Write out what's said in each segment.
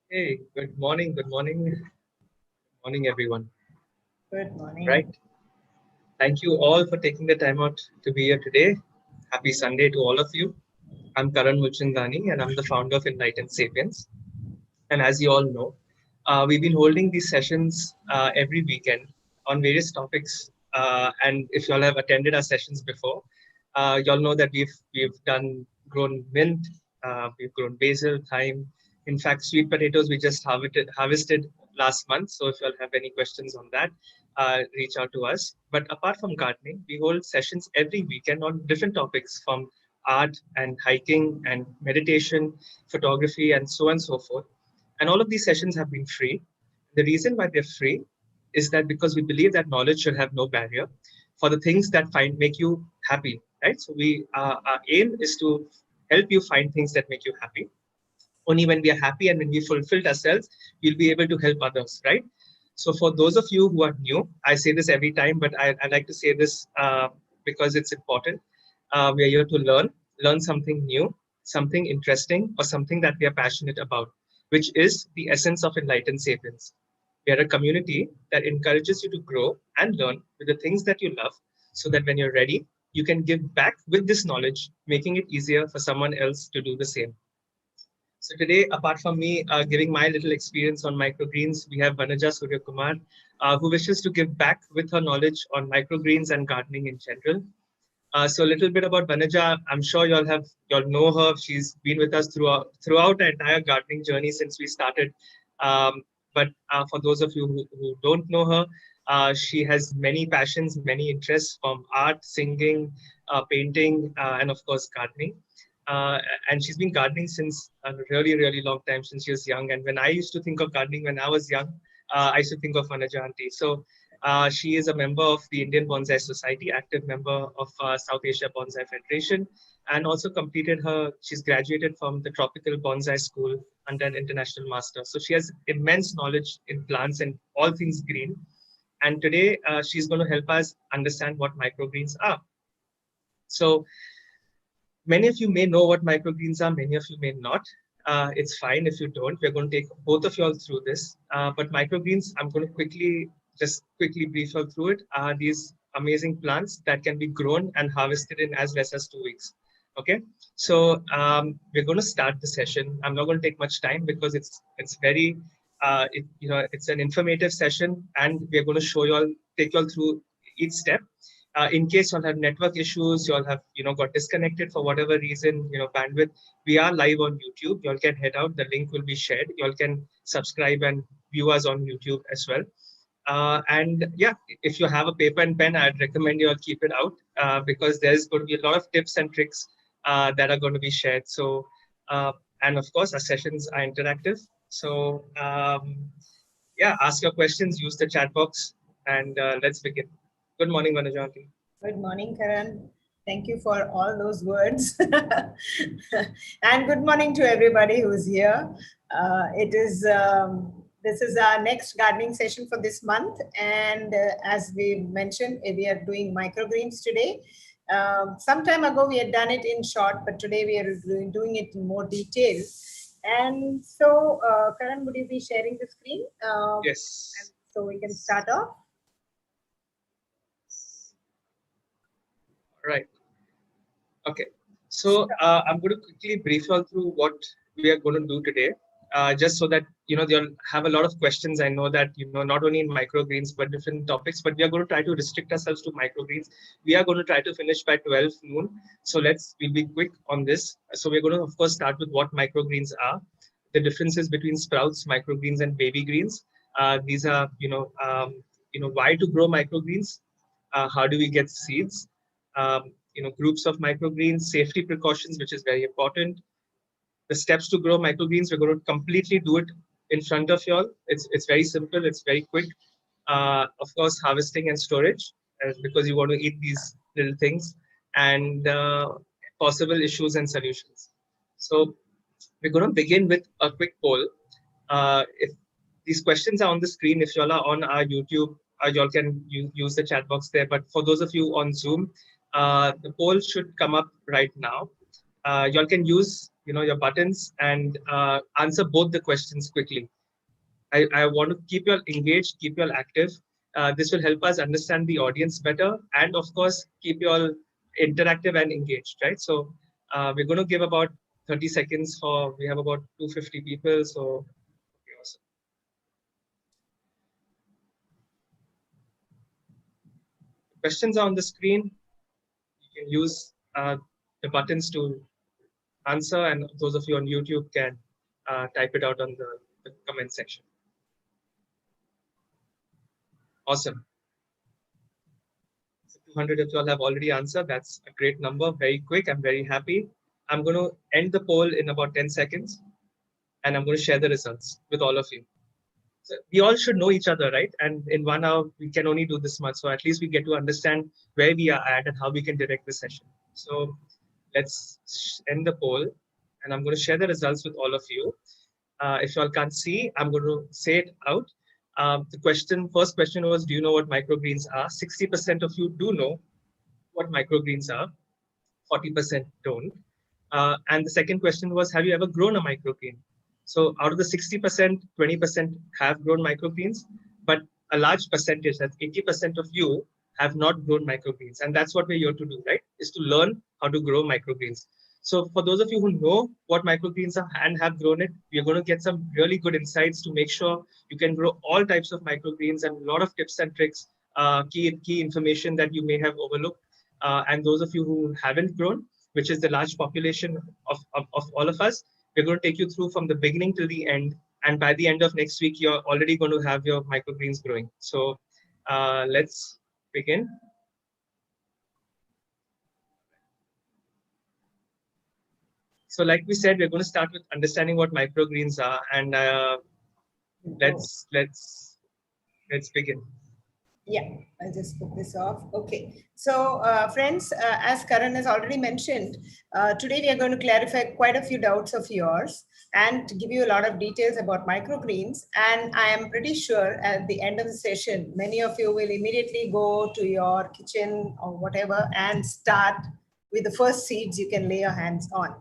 Hey, good morning, everyone. Good morning. Right. Thank you all for taking the time out to be here today. Happy Sunday to all of you. I'm Karan Mulchandani and I'm the founder of Enlightened Sapiens. And as you all know, we've been holding these sessions every weekend on various topics. And if you all have attended our sessions before, you all know that we've done grown mint, we've grown basil, thyme. In fact, sweet potatoes we just harvested last month. So if you all have any questions on that, reach out to us. But apart from gardening, we hold sessions every weekend on different topics from art and hiking and meditation, photography, and so on and so forth. And all of these sessions have been free. The reason why they're free is that because we believe that knowledge should have no barrier for the things that make you happy, right? So our aim is to help you find things that make you happy. Only when we are happy and when we fulfilled ourselves, we'll be able to help others, right? So for those of you who are new, I say this every time, but I like to say this because it's important. We are here to learn something new, something interesting, or something that we are passionate about, which is the essence of Enlightened Sapiens. We are a community that encourages you to grow and learn with the things that you love so that when you're ready, you can give back with this knowledge, making it easier for someone else to do the same. So today, apart from me giving my little experience on microgreens, we have Vanaja Suryakumar, who wishes to give back with her knowledge on microgreens and gardening in general. So a little bit about Vanaja. I'm sure y'all know her. She's been with us throughout our entire gardening journey since we started. But for those of you who don't know her, she has many passions, many interests from art, singing, painting, and of course gardening. Uh, and she's been gardening since a really, really long time, since she was young. And when I used to think of gardening when I was young, I used to think of Vanaja auntie. So she is a member of the Indian Bonsai Society, active member of South Asia Bonsai Federation, and also she's graduated from the Tropical Bonsai School under an international master. So she has immense knowledge in plants and all things green. And today she's going to help us understand what microgreens are. So many of you may know what microgreens are, many of you may not. It's fine if you don't. We're going to take both of you all through this. But microgreens, I'm going to quickly brief you all through it. Are these amazing plants that can be grown and harvested in as less as 2 weeks. Okay, so we're going to start the session. I'm not going to take much time because it's very it's an informative session, and we're going to take you all through each step in case you'll have network issues, you'll have got disconnected for whatever reason, bandwidth. We are live on YouTube. Y'all can head out. The link will be shared. Y'all can subscribe and view us on YouTube as well. And yeah, if you have a paper and pen, I'd recommend you all keep it out because there's going to be a lot of tips and tricks that are going to be shared. So, and of course, our sessions are interactive. So, yeah, ask your questions, use the chat box, and let's begin. Good morning, Vanajanti. Good morning, Karan. Thank you for all those words. And good morning to everybody who's here. This is our next gardening session for this month. And as we mentioned, we are doing microgreens today. Some time ago, we had done it in short, but today we are doing it in more detail. And so, Karan, would you be sharing the screen? Yes. So we can start off. Right. Okay. So I'm going to quickly brief you all through what we are going to do today, just so that they'll have a lot of questions. I know that not only in microgreens but different topics, but we are going to try to restrict ourselves to microgreens. We are going to try to finish by 12 noon. So we'll be quick on this. So we're going to of course start with what microgreens are, the differences between sprouts, microgreens, and baby greens. These are why to grow microgreens, how do we get seeds. Groups of microgreens, safety precautions, which is very important. The steps to grow microgreens, we're going to completely do it in front of you all. It's very simple, it's very quick. Of course, harvesting and storage, because you want to eat these little things, and possible issues and solutions. So we're going to begin with a quick poll. If these questions are on the screen, if y'all are on our YouTube, y'all can use the chat box there. But for those of you on Zoom, the poll should come up right now. You all can use your buttons and answer both the questions quickly. I want to keep you all engaged, keep you all active. This will help us understand the audience better, and of course, keep you all interactive and engaged, right? So we're going to give about 30 seconds for, we have about 250 people. So, okay, awesome. Questions are on the screen. You can use the buttons to answer, and those of you on YouTube can type it out on the comment section. Awesome. So 200 of you all have already answered. That's a great number. Very quick. I'm very happy. I'm going to end the poll in about 10 seconds, and I'm going to share the results with all of you. So we all should know each other, right? And in 1 hour, we can only do this much. So at least we get to understand where we are at and how we can direct the session. So let's end the poll, and I'm going to share the results with all of you. If you all can't see, I'm going to say it out. First question was, do you know what microgreens are? 60% of you do know what microgreens are. 40% don't. And the second question was, have you ever grown a microgreen? So out of the 60%, 20% have grown microgreens, but a large percentage, that's 80% of you, have not grown microgreens. And that's what we're here to do, right? Is to learn how to grow microgreens. So for those of you who know what microgreens are and have grown it, we're going to get some really good insights to make sure you can grow all types of microgreens, and a lot of tips and tricks, key information that you may have overlooked. And those of you who haven't grown, which is the large population of all of us, we're going to take you through from the beginning till the end. And by the end of next week, you're already going to have your microgreens growing. So let's begin. So like we said, we're going to start with understanding what microgreens are. And let's begin. Yeah, I'll just put this off. Okay. So, friends, as Karan has already mentioned, today we are going to clarify quite a few doubts of yours and give you a lot of details about microgreens. And I am pretty sure at the end of the session, many of you will immediately go to your kitchen or whatever and start with the first seeds you can lay your hands on.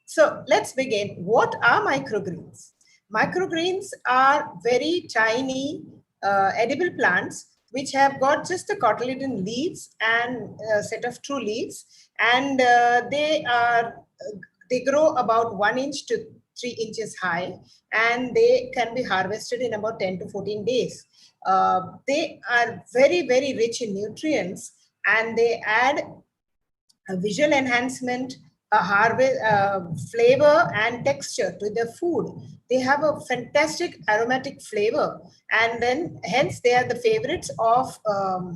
So let's begin. What are microgreens? Microgreens are very tiny edible plants which have got just the cotyledon leaves and a set of true leaves, and they grow about 1 inch to 3 inches high, and they can be harvested in about 10 to 14 days. They are very, very rich in nutrients, and they add a visual enhancement, a harvest, flavor and texture to the food. They have a fantastic aromatic flavor, and then hence they are the favorites of a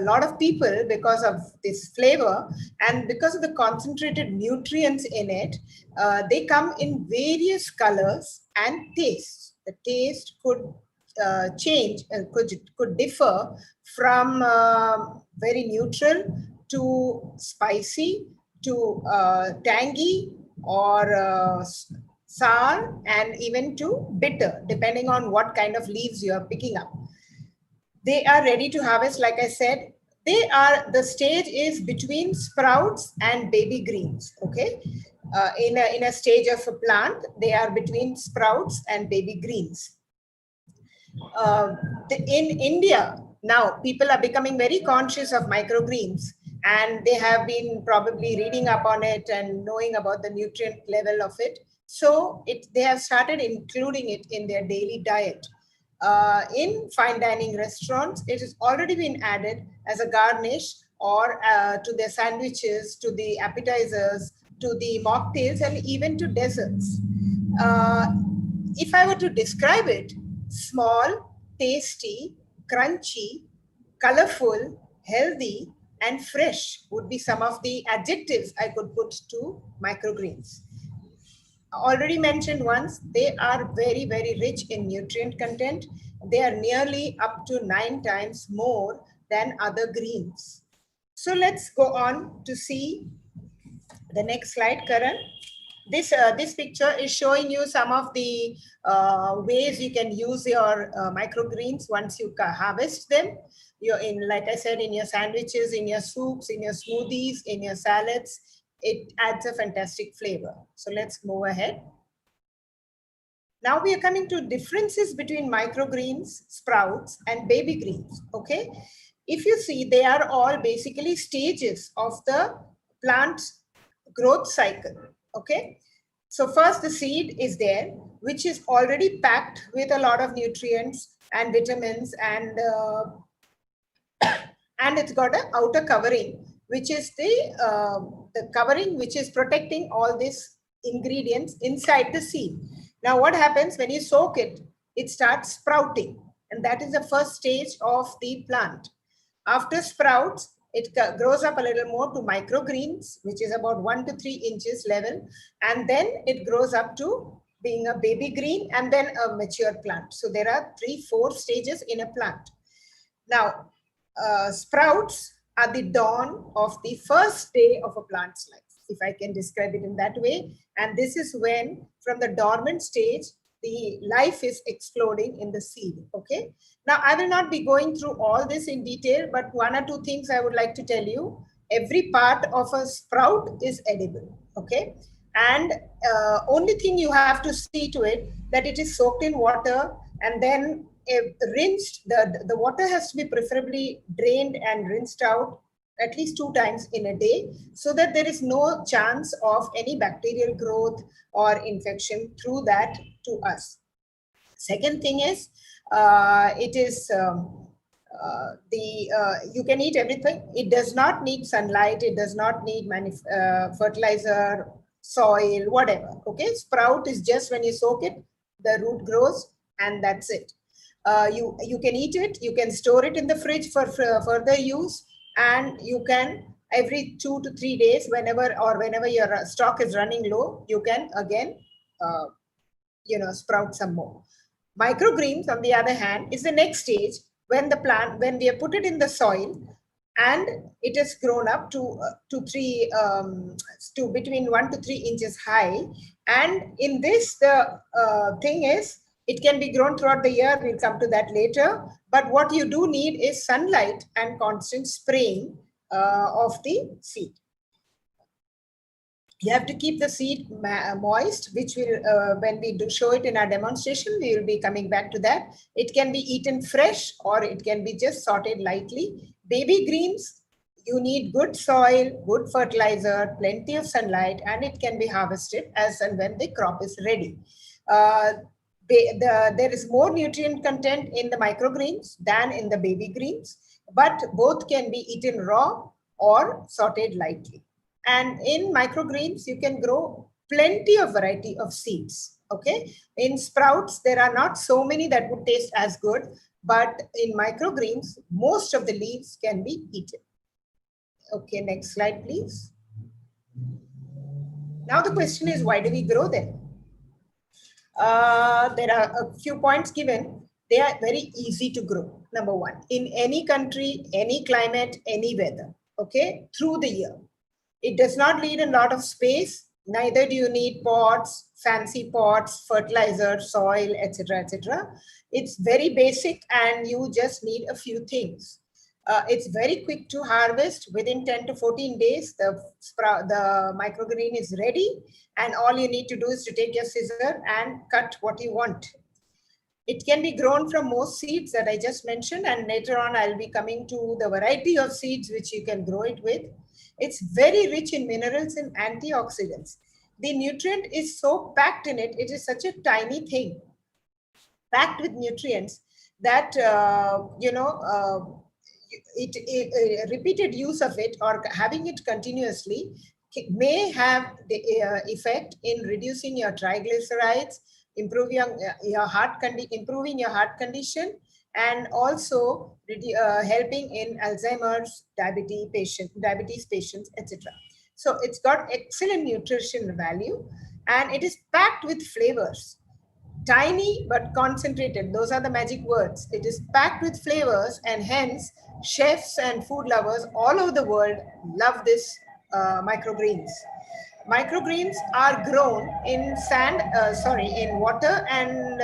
lot of people because of this flavor and because of the concentrated nutrients in it. They come in various colors and tastes. The taste could change and could differ from very neutral to spicy to tangy or sour and even to bitter, depending on what kind of leaves you are picking up. They are ready to harvest, like I said. The stage is between sprouts and baby greens, okay? In a stage of a plant, they are between sprouts and baby greens. In India, now people are becoming very conscious of microgreens, and they have been probably reading up on it and knowing about the nutrient level of it. So they have started including it in their daily diet. In fine dining restaurants, it has already been added as a garnish or to their sandwiches, to the appetizers, to the mocktails, and even to desserts. If I were to describe it, small, tasty, crunchy, colorful, healthy, and fresh would be some of the adjectives I could put to microgreens. Already mentioned once, they are very, very rich in nutrient content. They are nearly up to 9 times more than other greens. So let's go on to see the next slide, Karan. This picture is showing you some of the ways you can use your microgreens once you harvest them. You're in, like I said, in your sandwiches, in your soups, in your smoothies, in your salads, it adds a fantastic flavor. So let's move ahead. Now we are coming to differences between microgreens, sprouts, and baby greens. Okay, if you see, they are all basically stages of the plant's growth cycle. Okay, so first the seed is there, which is already packed with a lot of nutrients and vitamins, and it's got an outer covering, which is the covering which is protecting all these ingredients inside the seed. Now, what happens when you soak it? It starts sprouting, and that is the first stage of the plant. After sprouts, it grows up a little more to microgreens, which is about 1 to 3 inches level, and then it grows up to being a baby green and then a mature plant. So there are 3, 4 stages in a plant. Now, sprouts are the dawn of the first day of a plant's life, if I can describe it in that way. And this is when, from the dormant stage, the life is exploding in the seed. Okay. Now, I will not be going through all this in detail, but 1 or 2 things I would like to tell you. Every part of a sprout is edible. Okay. And only thing you have to see to it that it is soaked in water and then rinsed. The water has to be preferably drained and rinsed out at least 2 times in a day, so that there is no chance of any bacterial growth or infection through that to us. Second thing is, it is you can eat everything. It does not need sunlight. It does not need fertilizer, soil, whatever. Okay, sprout is just when you soak it, the root grows, and that's it. You can eat it. You can store it in the fridge for further use, and you can every 2 to 3 days, whenever your stock is running low, you can again sprout some more. Microgreens, on the other hand, is the next stage when when we have put it in the soil and it has grown up to between 1 to 3 inches high. And in this, the thing is, it can be grown throughout the year. We'll come to that later. But what you do need is sunlight and constant spraying of the seed. You have to keep the seed moist, which will, when we do show it in our demonstration, we will be coming back to that. It can be eaten fresh or it can be just sauteed lightly. Baby greens, you need good soil, good fertilizer, plenty of sunlight, and it can be harvested as and when the crop is ready. There is more nutrient content in the microgreens than in the baby greens, but both can be eaten raw or sauteed lightly. And in microgreens, you can grow plenty of variety of seeds. Okay. In sprouts, there are not so many that would taste as good, but in microgreens, most of the leaves can be eaten. Okay, next slide, please. Now the question is, why do we grow them? There are a few points given. They are very easy to grow. Number one, in any country, any climate, any weather. Okay, through the year. It does not need a lot of space. Neither do you need pots, fancy pots, fertilizer, soil, etc., etc. It's very basic, and you just need a few things. It's very quick to harvest. Within 10 to 14 days, the microgreen is ready, and all you need to do is to take your scissor and cut what you want. It can be grown from most seeds that I just mentioned, and later on I'll be coming to the variety of seeds which you can grow it with. It's very rich in minerals and antioxidants. The nutrient is so packed in it. It is such a tiny thing, packed with nutrients that, repeated use of it or having it continuously may have the effect in reducing your triglycerides, improving your heart condition, and also helping in Alzheimer's, diabetes patients, etc. So it's got excellent nutrition value, and it is packed with flavors. Tiny but concentrated. Those are the magic words. It is packed with flavors, and hence chefs and food lovers all over the world love this microgreens. Microgreens are grown in in water and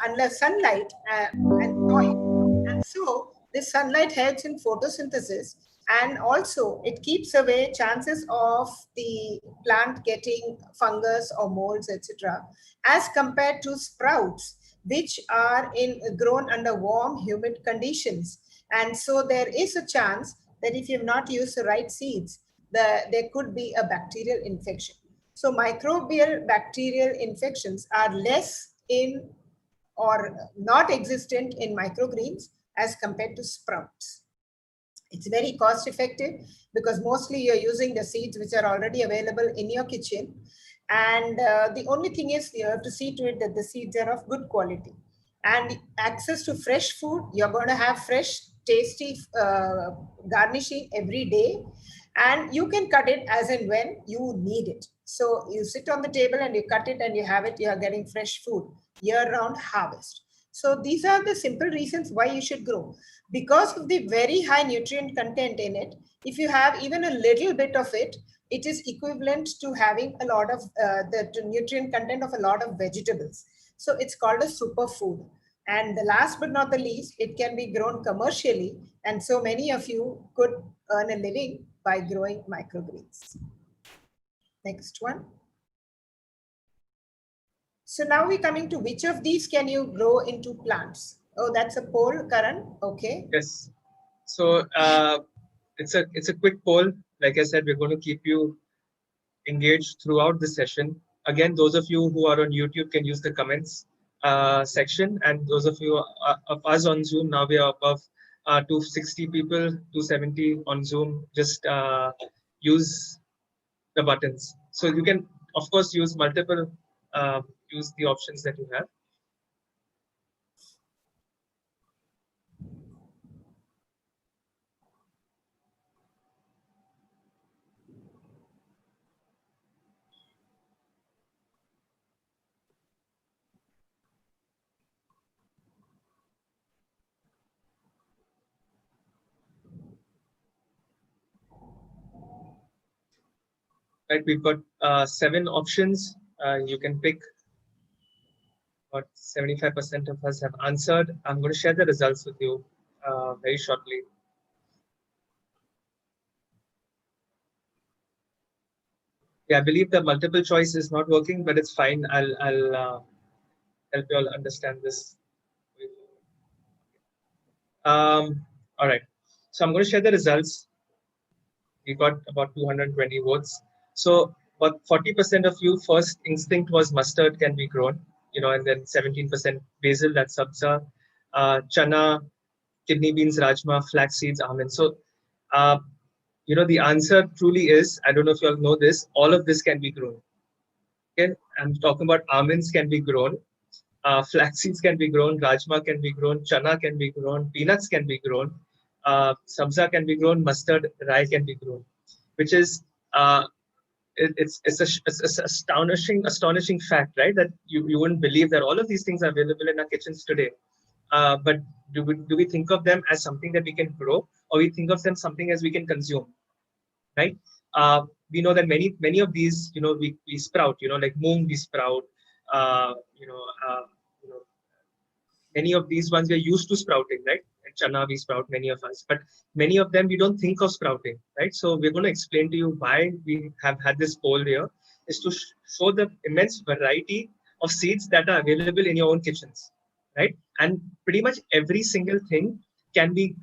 under sunlight and soil. And so this sunlight helps in photosynthesis, And also it keeps away chances of the plant getting fungus or molds, etc., as compared to sprouts, which are grown under warm, humid conditions. And so there is a chance that if you've not used the right seeds, there could be a bacterial infection. So microbial bacterial infections are less in or not existent in microgreens as compared to sprouts. It's very cost effective because mostly you're using the seeds which are already available in your kitchen. And the only thing is you have to see to it that the seeds are of good quality. And access to fresh food, you're going to have fresh, tasty garnishing every day. And you can cut it as and when you need it. So you sit on the table and you cut it and you have it, you are getting fresh food, year-round harvest. So these are the simple reasons why you should grow. Because of the very high nutrient content in it, if you have even a little bit of it, it is equivalent to having a lot of the nutrient content of a lot of vegetables. So it's called a superfood. And the last but not the least, it can be grown commercially. And so many of you could earn a living by growing microgreens. Next one. So now we're coming to which of these can you grow into plants? Oh, that's a poll, Karan. Okay. Yes. So it's a quick poll. Like I said, we're going to keep you engaged throughout the session. Again, those of you who are on YouTube can use the comments section, and those of you of us on Zoom, now we are above 260 people, 270 on Zoom. Just use the buttons. So you can, of course, use multiple, use the options that you have. Right, we've got 7 options. You can pick. About 75% of us have answered. I'm going to share the results with you very shortly. Yeah, I believe the multiple choice is not working, but it's fine. I'll help you all understand this. All right. So I'm going to share the results. We got about 220 votes. So about 40% of you, first instinct was mustard can be grown, and then 17% basil, that's sabza, chana, kidney beans, rajma, flax seeds, almonds. So, the answer truly is, I don't know if you all know this, all of this can be grown. Okay, I'm talking about almonds can be grown, flax seeds can be grown, rajma can be grown, chana can be grown, peanuts can be grown, sabza can be grown, mustard, rye can be grown, which is it's astonishing fact, right? That you wouldn't believe that all of these things are available in our kitchens today. But do we think of them as something that we can grow, or we think of them something as we can consume, right? We know that many of these, we sprout, like moong we sprout, uh, you know, uh, you know, many of these ones we're used to sprouting, right? And chana we sprout, many of us, but many of them we don't think of sprouting, right? So we're going to explain to you why we have had this poll here, is to show the immense variety of seeds that are available in your own kitchens, right? And pretty much every single thing can be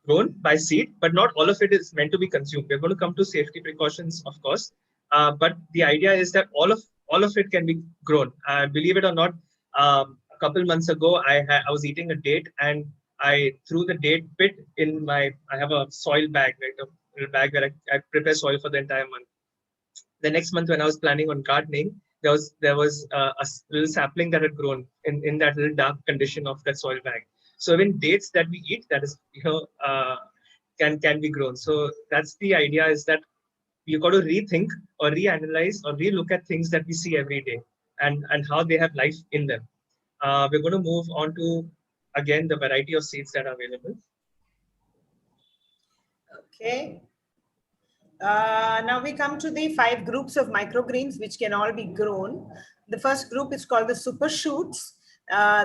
grown by seed, but not all of it is meant to be consumed. We're going to come to safety precautions, of course, but the idea is that all of it can be grown. Believe it or not, a couple months ago, I was eating a date and I threw the date pit in my. I have a soil bag, right, a little bag where I prepare soil for the entire month. The next month, when I was planning on gardening, there was a little sapling that had grown in that little dark condition of that soil bag. So even dates that we eat, that is, can be grown. So that's the idea, is that you got to rethink or reanalyze or relook at things that we see every day, and how they have life in them. We're going to move on to, again, the variety of seeds that are available. Okay. Now we come to the 5 groups of microgreens which can all be grown. The first group is called the super shoots.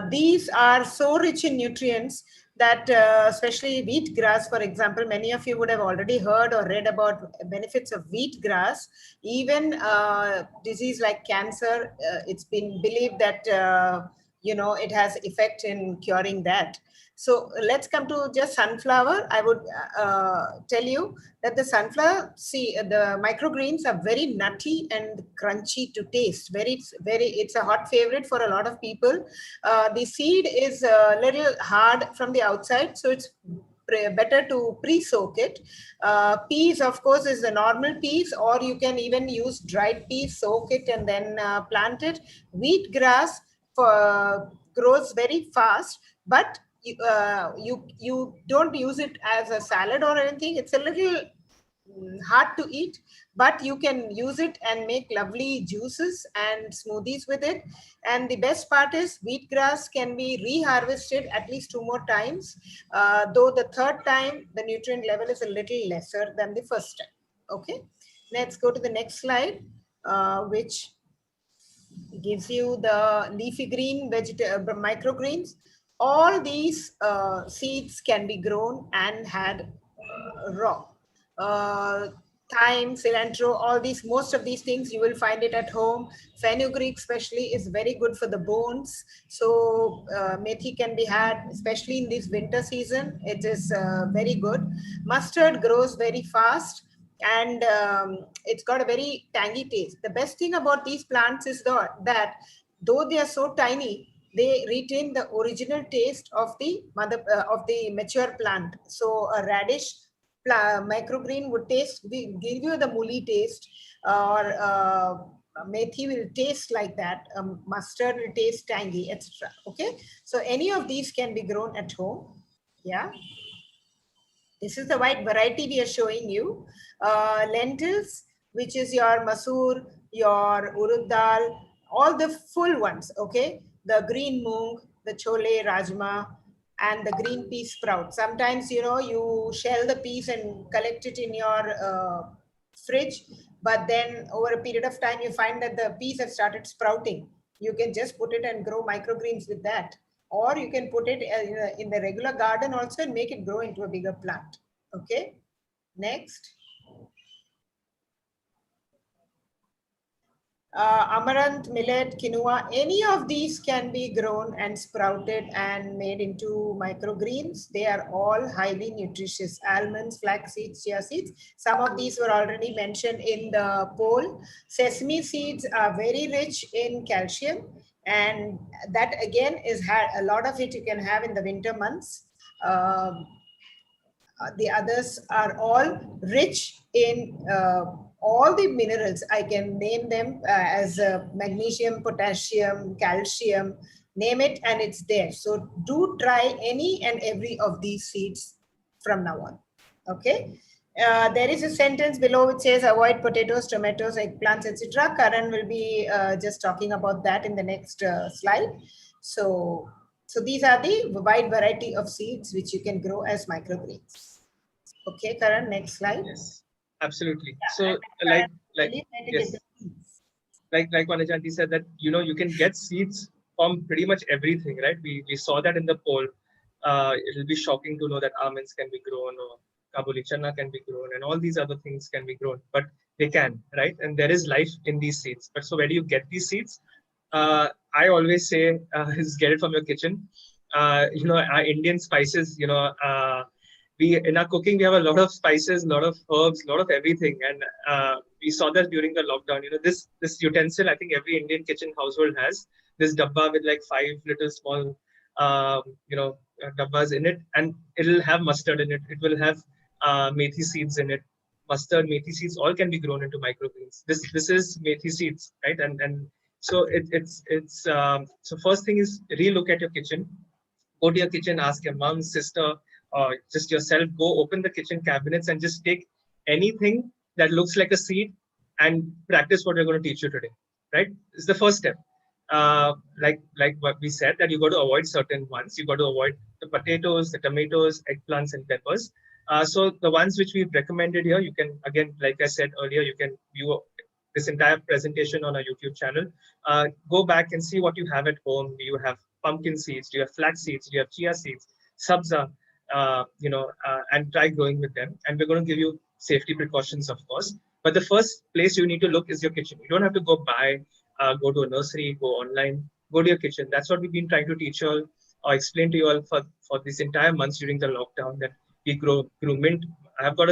These are so rich in nutrients that especially wheat grass, for example, many of you would have already heard or read about benefits of wheat grass. Even disease like cancer, it's been believed that it has effect in curing that. So let's come to just sunflower. I would tell you that the sunflower, the microgreens are very nutty and crunchy to taste. It's a hot favorite for a lot of people. The seed is a little hard from the outside, so it's better to pre-soak it. Peas, of course, is the normal peas, or you can even use dried peas, soak it and then plant it. Wheatgrass grows very fast, but you don't use it as a salad or anything. It's a little hard to eat, but you can use it and make lovely juices and smoothies with it. And the best part is wheatgrass can be reharvested at least 2 more times, though the third time the nutrient level is a little lesser than the first time. Okay, let's go to the next slide, which gives you the leafy green microgreens. All these seeds can be grown and had raw. Uh, Thyme, cilantro, all these, most of these things you will find it at home. Fenugreek especially is very good for the bones. So methi can be had, especially in this winter season. It is very good. Mustard grows very fast, and it's got a very tangy taste. The best thing about these plants is that though they are so tiny, they retain the original taste of the of the mature plant. So a radish microgreen would give you the muli taste, or methi will taste like that. Mustard will taste tangy, etc. Okay, so any of these can be grown at home. Yeah. This is the white variety we are showing you. Lentils, which is your masoor, your urud dal, all the full ones, okay? The green moong, the chole, rajma, and the green pea sprout. Sometimes, you shell the peas and collect it in your fridge, but then over a period of time, you find that the peas have started sprouting. You can just put it and grow microgreens with that, or you can put it in the regular garden also and make it grow into a bigger plant. Okay, next. Amaranth, millet, quinoa, any of these can be grown and sprouted and made into microgreens. They are all highly nutritious. Almonds, flax seeds, chia seeds. Some of these were already mentioned in the poll. Sesame seeds are very rich in calcium, and that again is a lot of it you can have in the winter months. The others are all rich in all the minerals. I can name them as magnesium, potassium, calcium, name it, and it's there. So do try any and every of these seeds from now on. Okay. There is a sentence below which says avoid potatoes, tomatoes, eggplants, etc. Karan will be just talking about that in the next slide. So these are the wide variety of seeds which you can grow as microgreens. Okay, Karan, next slide. Yes, absolutely. So like yes, like Vanajanti said, that you can get seeds from pretty much everything, right? We saw that in the poll. It'll be shocking to know that almonds can be grown, or kabuli chana can be grown, and all these other things can be grown, but they can, right? And there is life in these seeds. But so where do you get these seeds? I always say is get it from your kitchen. Our Indian spices, we in our cooking we have a lot of spices, a lot of herbs, a lot of everything, and we saw that during the lockdown. This utensil, I think every Indian kitchen household has this dabba with like 5 little small dabbas in it, and it'll have mustard in it. It will have methi seeds in it. Mustard, methi seeds, all can be grown into microgreens. This is methi seeds, right? And so so first thing is relook at your kitchen. Go to your kitchen, ask your mom, sister, or just yourself. Go open the kitchen cabinets and just take anything that looks like a seed and practice what we're going to teach you today. Right? It's the first step. Like what we said, that you got to avoid certain ones. You got to avoid the potatoes, the tomatoes, eggplants, and peppers. So the ones which we've recommended here, you can, again, like I said earlier, you can view this entire presentation on our YouTube channel. Go back and see what you have at home. Do you have pumpkin seeds? Do you have flax seeds? Do you have chia seeds? Sabza, and try growing with them. And we're going to give you safety precautions, of course. But the first place you need to look is your kitchen. You don't have to go buy, go to a nursery, go online, go to your kitchen. That's what we've been trying to teach you all or explain to you all for this entire months during the lockdown, that we grew mint. I've got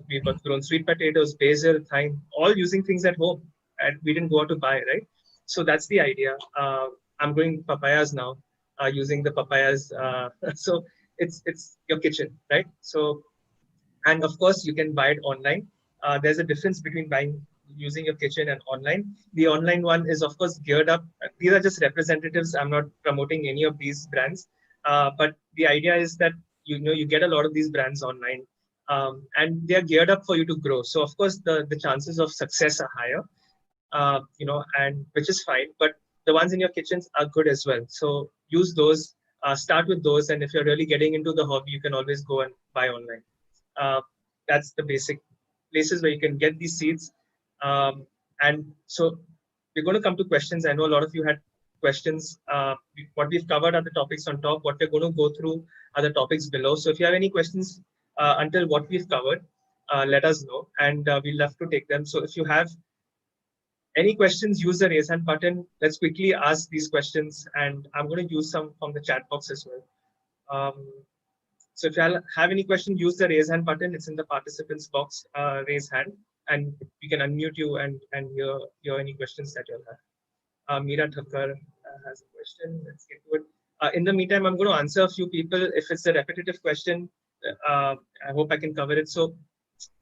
we've got grown sweet potatoes, basil, thyme, all using things at home, and we didn't go out to buy, right? So that's the idea. I'm growing papayas now, using the papayas. So it's your kitchen, right? So, and of course you can buy it online. There's a difference between buying using your kitchen and online. The online one is of course geared up. These are just representatives. I'm not promoting any of these brands, but the idea is that you get a lot of these brands online, and they are geared up for you to grow. So of course the chances of success are higher, and which is fine. But the ones in your kitchens are good as well. So use those. Start with those, and if you're really getting into the hobby, you can always go and buy online. Uh, that's the basic places where you can get these seeds. And so we're going to come to questions. I know a lot of you had questions. What we've covered are the topics on top. What we're going to go through are the topics below. So if you have any questions until what we've covered, let us know, and we'll love to take them. So if you have any questions, use the raise hand button. Let's quickly ask these questions, and I'm going to use some from the chat box as well. So if you have any question, use the raise hand button. It's in the participants box, raise hand, and we can unmute you and hear any questions that you'll have. Meera Thakkar has a question. Let's get to it. In the meantime, I'm going to answer a few people. If it's a repetitive question, I hope I can cover it. So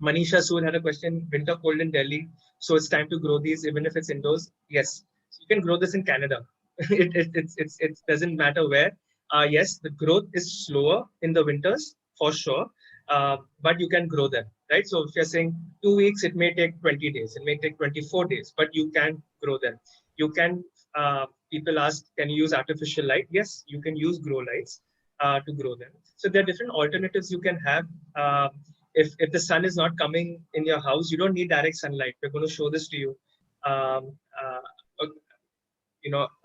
Manisha Sood had a question. Winter cold in Delhi, so it's time to grow these even if it's indoors. Yes, so you can grow this in Canada. It doesn't matter where. Yes, the growth is slower in the winters for sure, but you can grow them, right? So if you're saying 2 weeks, it may take 20 days, it may take 24 days, but you can grow them. You can. People ask, can you use artificial light? Yes, you can use grow lights to grow them. So there are different alternatives you can have. If the sun is not coming in your house, you don't need direct sunlight. We're going to show this to you. Um, uh,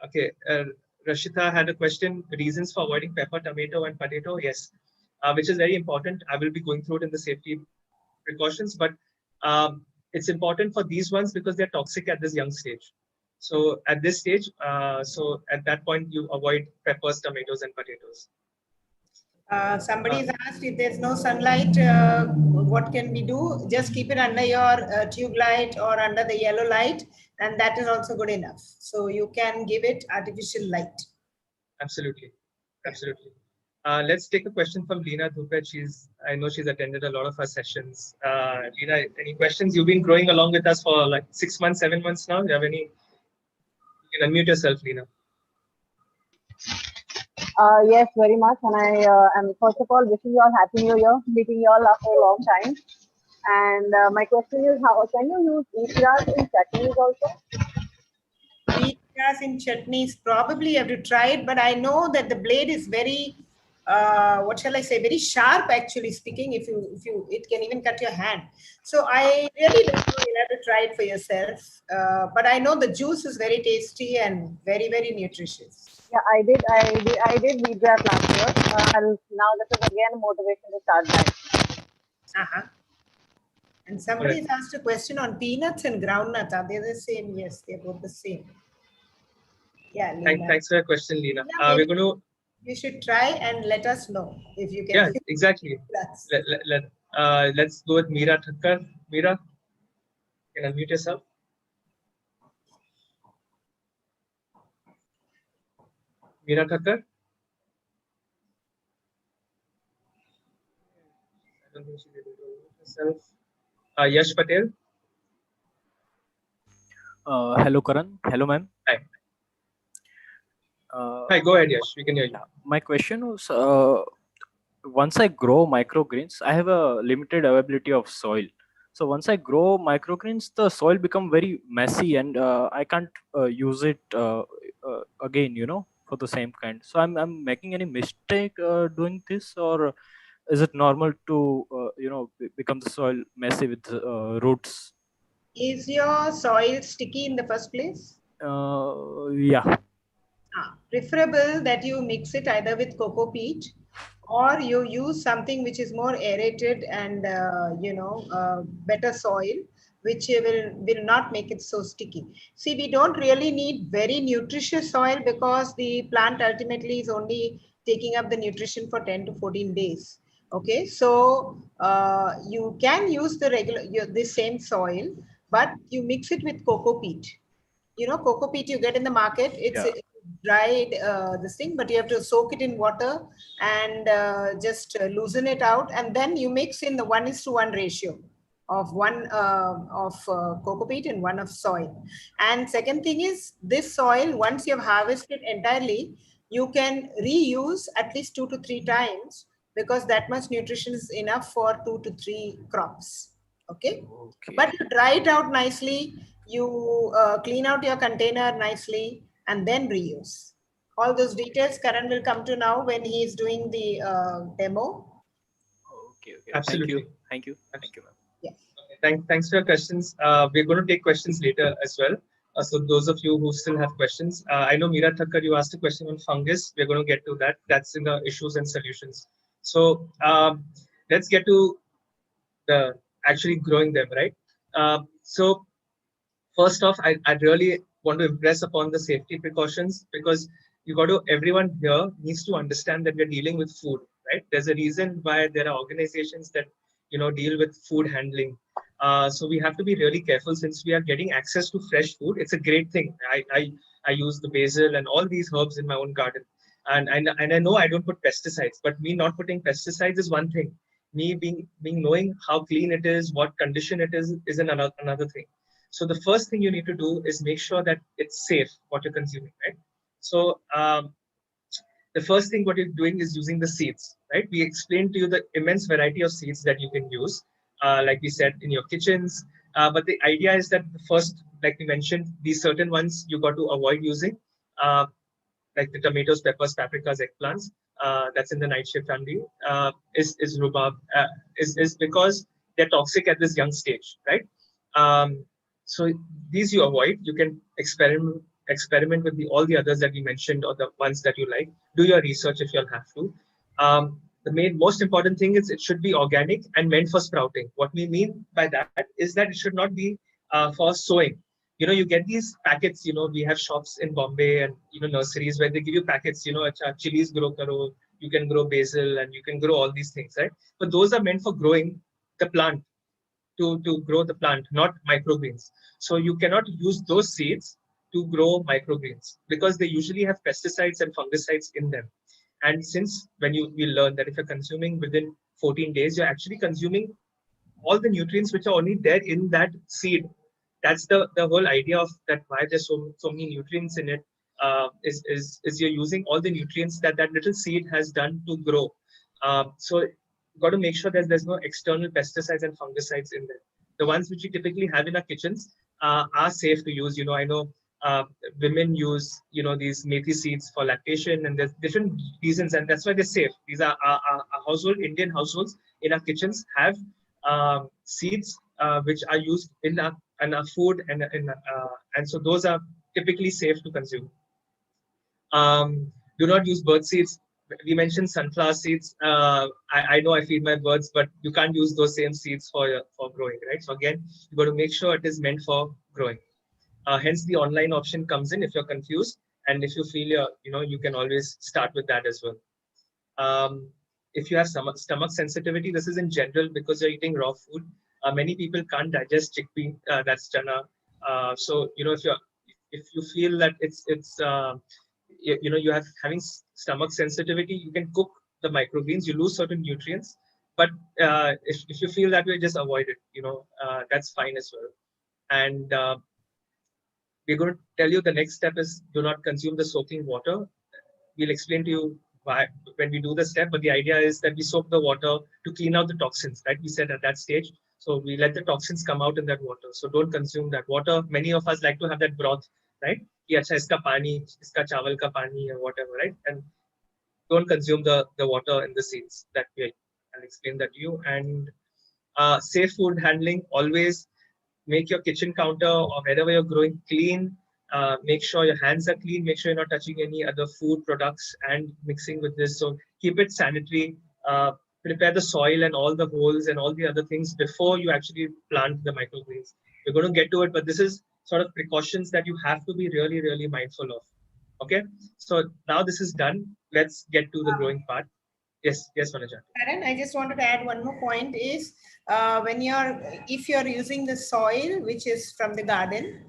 okay. Rashita had a question, reasons for avoiding pepper, tomato, and potato. Yes, which is very important. I will be going through it in the safety precautions, but it's important for these ones because they're toxic at this young stage. So at this stage, so at that point, you avoid peppers, tomatoes, and potatoes. Somebody's asked if there's no sunlight, what can we do? Just keep it under your tube light or under the yellow light, and that is also good enough. So you can give it artificial light. Absolutely, absolutely. Let's take a question from Leena Dhupet. I know she's attended a lot of our sessions. Leena, any questions? You've been growing along with us for like 6 months, 7 months now. Do you have any? You can unmute yourself, Leena. Yes, very much. And I am first of all wishing you all happy new year, meeting you all after a long time. And my question is, how can you use wheatgrass in chutneys also? Wheatgrass in chutneys, probably you have to try it, but I know that the blade is very, what shall I say, very sharp. Actually speaking, if you, it can even cut your hand. So I really don't know. You'll have to try it for yourself. But I know the juice is very tasty and very, very nutritious. Yeah, I did wheatgrass last year, and now this is again a motivation to start that. And somebody has asked a question on peanuts and groundnuts. Are they the same? Yes, they're both the same. Yeah, Leena. Thanks for your question, Leena. We're going to. You should try and let us know if you can. Yeah, exactly. Let's go with Meera Thakkar. Meera, you can unmute yourself. Meera Thakkar. I don't think she's able to unmute herself. Yash Patel. Hello, Karan. Hello, ma'am. Hi. Hi, go ahead, Yash. We can hear you. My question was, once I grow microgreens, I have a limited availability of soil. So once I grow microgreens, the soil become very messy, and I can't use it again, for the same kind. So I'm making any mistake doing this, or is it normal to become the soil messy with roots? Is your soil sticky in the first place? Yeah. Preferable that you mix it either with coco peat or you use something which is more aerated and better soil, which will not make it so sticky. See, we don't really need very nutritious soil because the plant ultimately is only taking up the nutrition for 10 to 14 days. Okay, so you can use the same soil, but you mix it with cocoa peat. Cocoa peat you get in the market. It's Yeah. dried, this thing, but you have to soak it in water and just loosen it out, and then you mix in the 1:1 ratio of one of cocoa peat and one of soil. And second thing is, this soil, once you have harvested entirely, you can reuse at least 2 to 3 times, because that much nutrition is enough for 2 to 3 crops. Okay, Okay. but you dry it out nicely, you clean out your container nicely, and then reuse. All those details Karan will come to now when he is doing the demo. Okay. Okay. Thank you. Absolutely. Thank you. Thank you, Absolutely. ma'am. Yeah. Thanks for your questions. We're going to take questions later as well. So those of you who still have questions, I know Meera Thakkar, you asked a question on fungus. We're going to get to that. That's in the issues and solutions. So let's get to the actually growing them, right? So first off, I really want to impress upon the safety precautions, because everyone here needs to understand that we're dealing with food, right? There's a reason why there are organizations that deal with food handling. So we have to be really careful, since we are getting access to fresh food. It's a great thing. I use the basil and all these herbs in my own garden, and I know I don't put pesticides, but me not putting pesticides is one thing. Me being knowing how clean it is, what condition it is another thing. So the first thing you need to do is make sure that it's safe what you're consuming, right? So the first thing what you're doing is using the seeds, right? We explained to you the immense variety of seeds that you can use, like we said, in your kitchens. But the idea is that the first, like we mentioned, these certain ones you got to avoid using, uh, like the tomatoes, peppers, paprikas, eggplants. That's in the nightshade family. Is rhubarb, is because they're toxic at this young stage, right? Um, so these you avoid. You can experiment with all the others that we mentioned, or the ones that you like. Do your research if you'll have to. The most important thing is it should be organic and meant for sprouting. What we mean by that is that it should not be for sowing. You get these packets. We have shops in Bombay and nurseries where they give you packets. Acha, chilies grow karo, you can grow basil, and you can grow all these things, right? But those are meant for growing the plant, to grow the plant, not microgreens. So you cannot use those seeds to grow microgreens, because they usually have pesticides and fungicides in them. And since when we learn that if you're consuming within 14 days, you're actually consuming all the nutrients which are only there in that seed. That's the whole idea of that, why there's so many nutrients in it. Is you're using all the nutrients that little seed has done to grow. So you got to make sure that there's no external pesticides and fungicides in there. The ones which we typically have in our kitchens are safe to use. I know women use these methi seeds for lactation, and there's different reasons, and that's why they're safe. These are our household Indian households in our kitchens have seeds which are used in our food, and so those are typically safe to consume. Do not use bird seeds. We mentioned sunflower seeds. I know I feed my birds, but you can't use those same seeds for growing, right? So again, you got to make sure it is meant for growing. Hence, the online option comes in if you're confused, and if you feel you can always start with that as well. If you have stomach sensitivity, this is in general because you're eating raw food. Many people can't digest chickpea, that's chana. So if you feel that you have having stomach sensitivity, you can cook the microgreens. You lose certain nutrients, but if you feel that way, just avoid it. That's fine as well. And we're going to tell you the next step is do not consume the soaking water. We'll explain to you why when we do the step, but the idea is that we soak the water to clean out the toxins, right? We said at that stage. So we let the toxins come out in that water. So don't consume that water. Many of us like to have that broth, right? Ki acha iska pani, iska chawal ka pani or whatever, right? And don't consume the water in the seeds. I'll explain that to you. And safe food handling, always make your kitchen counter or wherever you're growing clean. Make sure your hands are clean. Make sure you're not touching any other food products and mixing with this. So keep it sanitary, prepare the soil and all the holes and all the other things before you actually plant the microgreens. We're going to get to it, but this is sort of precautions that you have to be really, really mindful of. Okay, so now this is done. Let's get to the growing part. Yes, yes, Vanaja. Karen, I just wanted to add one more point is if you're using the soil which is from the garden,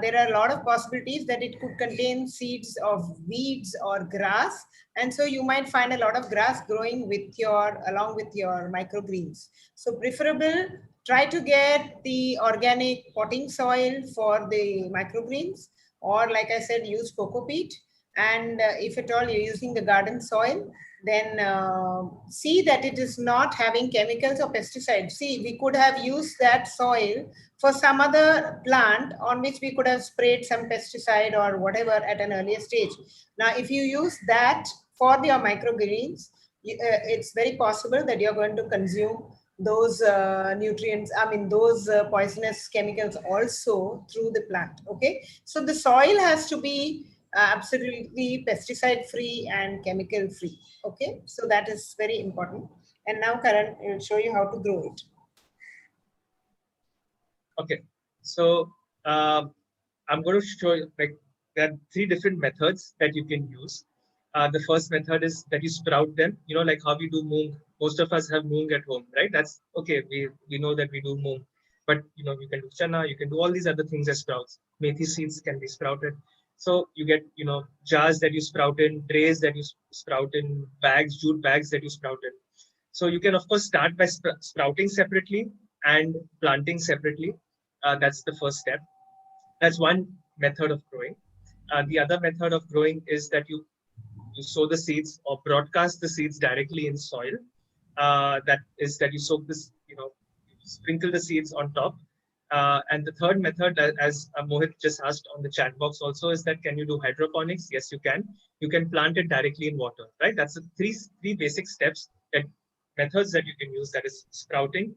there are a lot of possibilities that it could contain seeds of weeds or grass, and so you might find a lot of grass growing with along with your microgreens. So preferable, try to get the organic potting soil for the microgreens, or like I said, use coco peat. And if at all you're using the garden soil, then see that it is not having chemicals or pesticides. See, we could have used that soil for some other plant on which we could have sprayed some pesticide or whatever at an earlier stage. Now, if you use that for your microgreens, it's very possible that you're going to consume those nutrients, those poisonous chemicals also through the plant. Okay, so the soil has to be absolutely pesticide free and chemical free. Okay, so that is very important. And now Karan will show you how to grow it. Okay, so I'm going to show you, like, there are 3 different methods that you can use. The first method is that you sprout them, like how we do moong. Most of us have moong at home, right? That's okay. We know that we do moong, but you can do chana, you can do all these other things as sprouts. Methi seeds can be sprouted. So you get, jars that you sprout in, trays that you sprout in, bags, jute bags that you sprout in. So you can, of course, start by sprouting separately and planting separately. That's the first step. That's one method of growing. The other method of growing is that you sow the seeds or broadcast the seeds directly in soil. That is that you soak this, you sprinkle the seeds on top. And the third method, as Mohit just asked on the chat box also, is that can you do hydroponics? Yes, you can. You can plant it directly in water, right? That's the three basic steps, that methods that you can use. That is sprouting,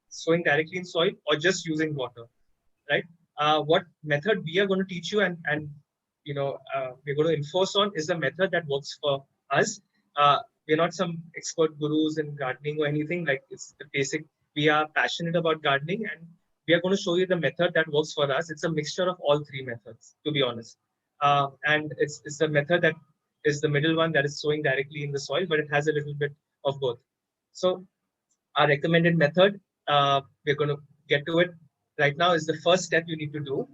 sowing directly in soil, or just using water, right? What method we are going to teach you and we're going to enforce on is the method that works for us. We're not some expert gurus in gardening or anything. Like, it's the basic. We are passionate about gardening, and we are going to show you the method that works for us. It's a mixture of all 3 methods, to be honest. And it's the method that is the middle one, that is sowing directly in the soil, but it has a little bit of both. So our recommended method, we're going to get to it right now, is the first step you need to do.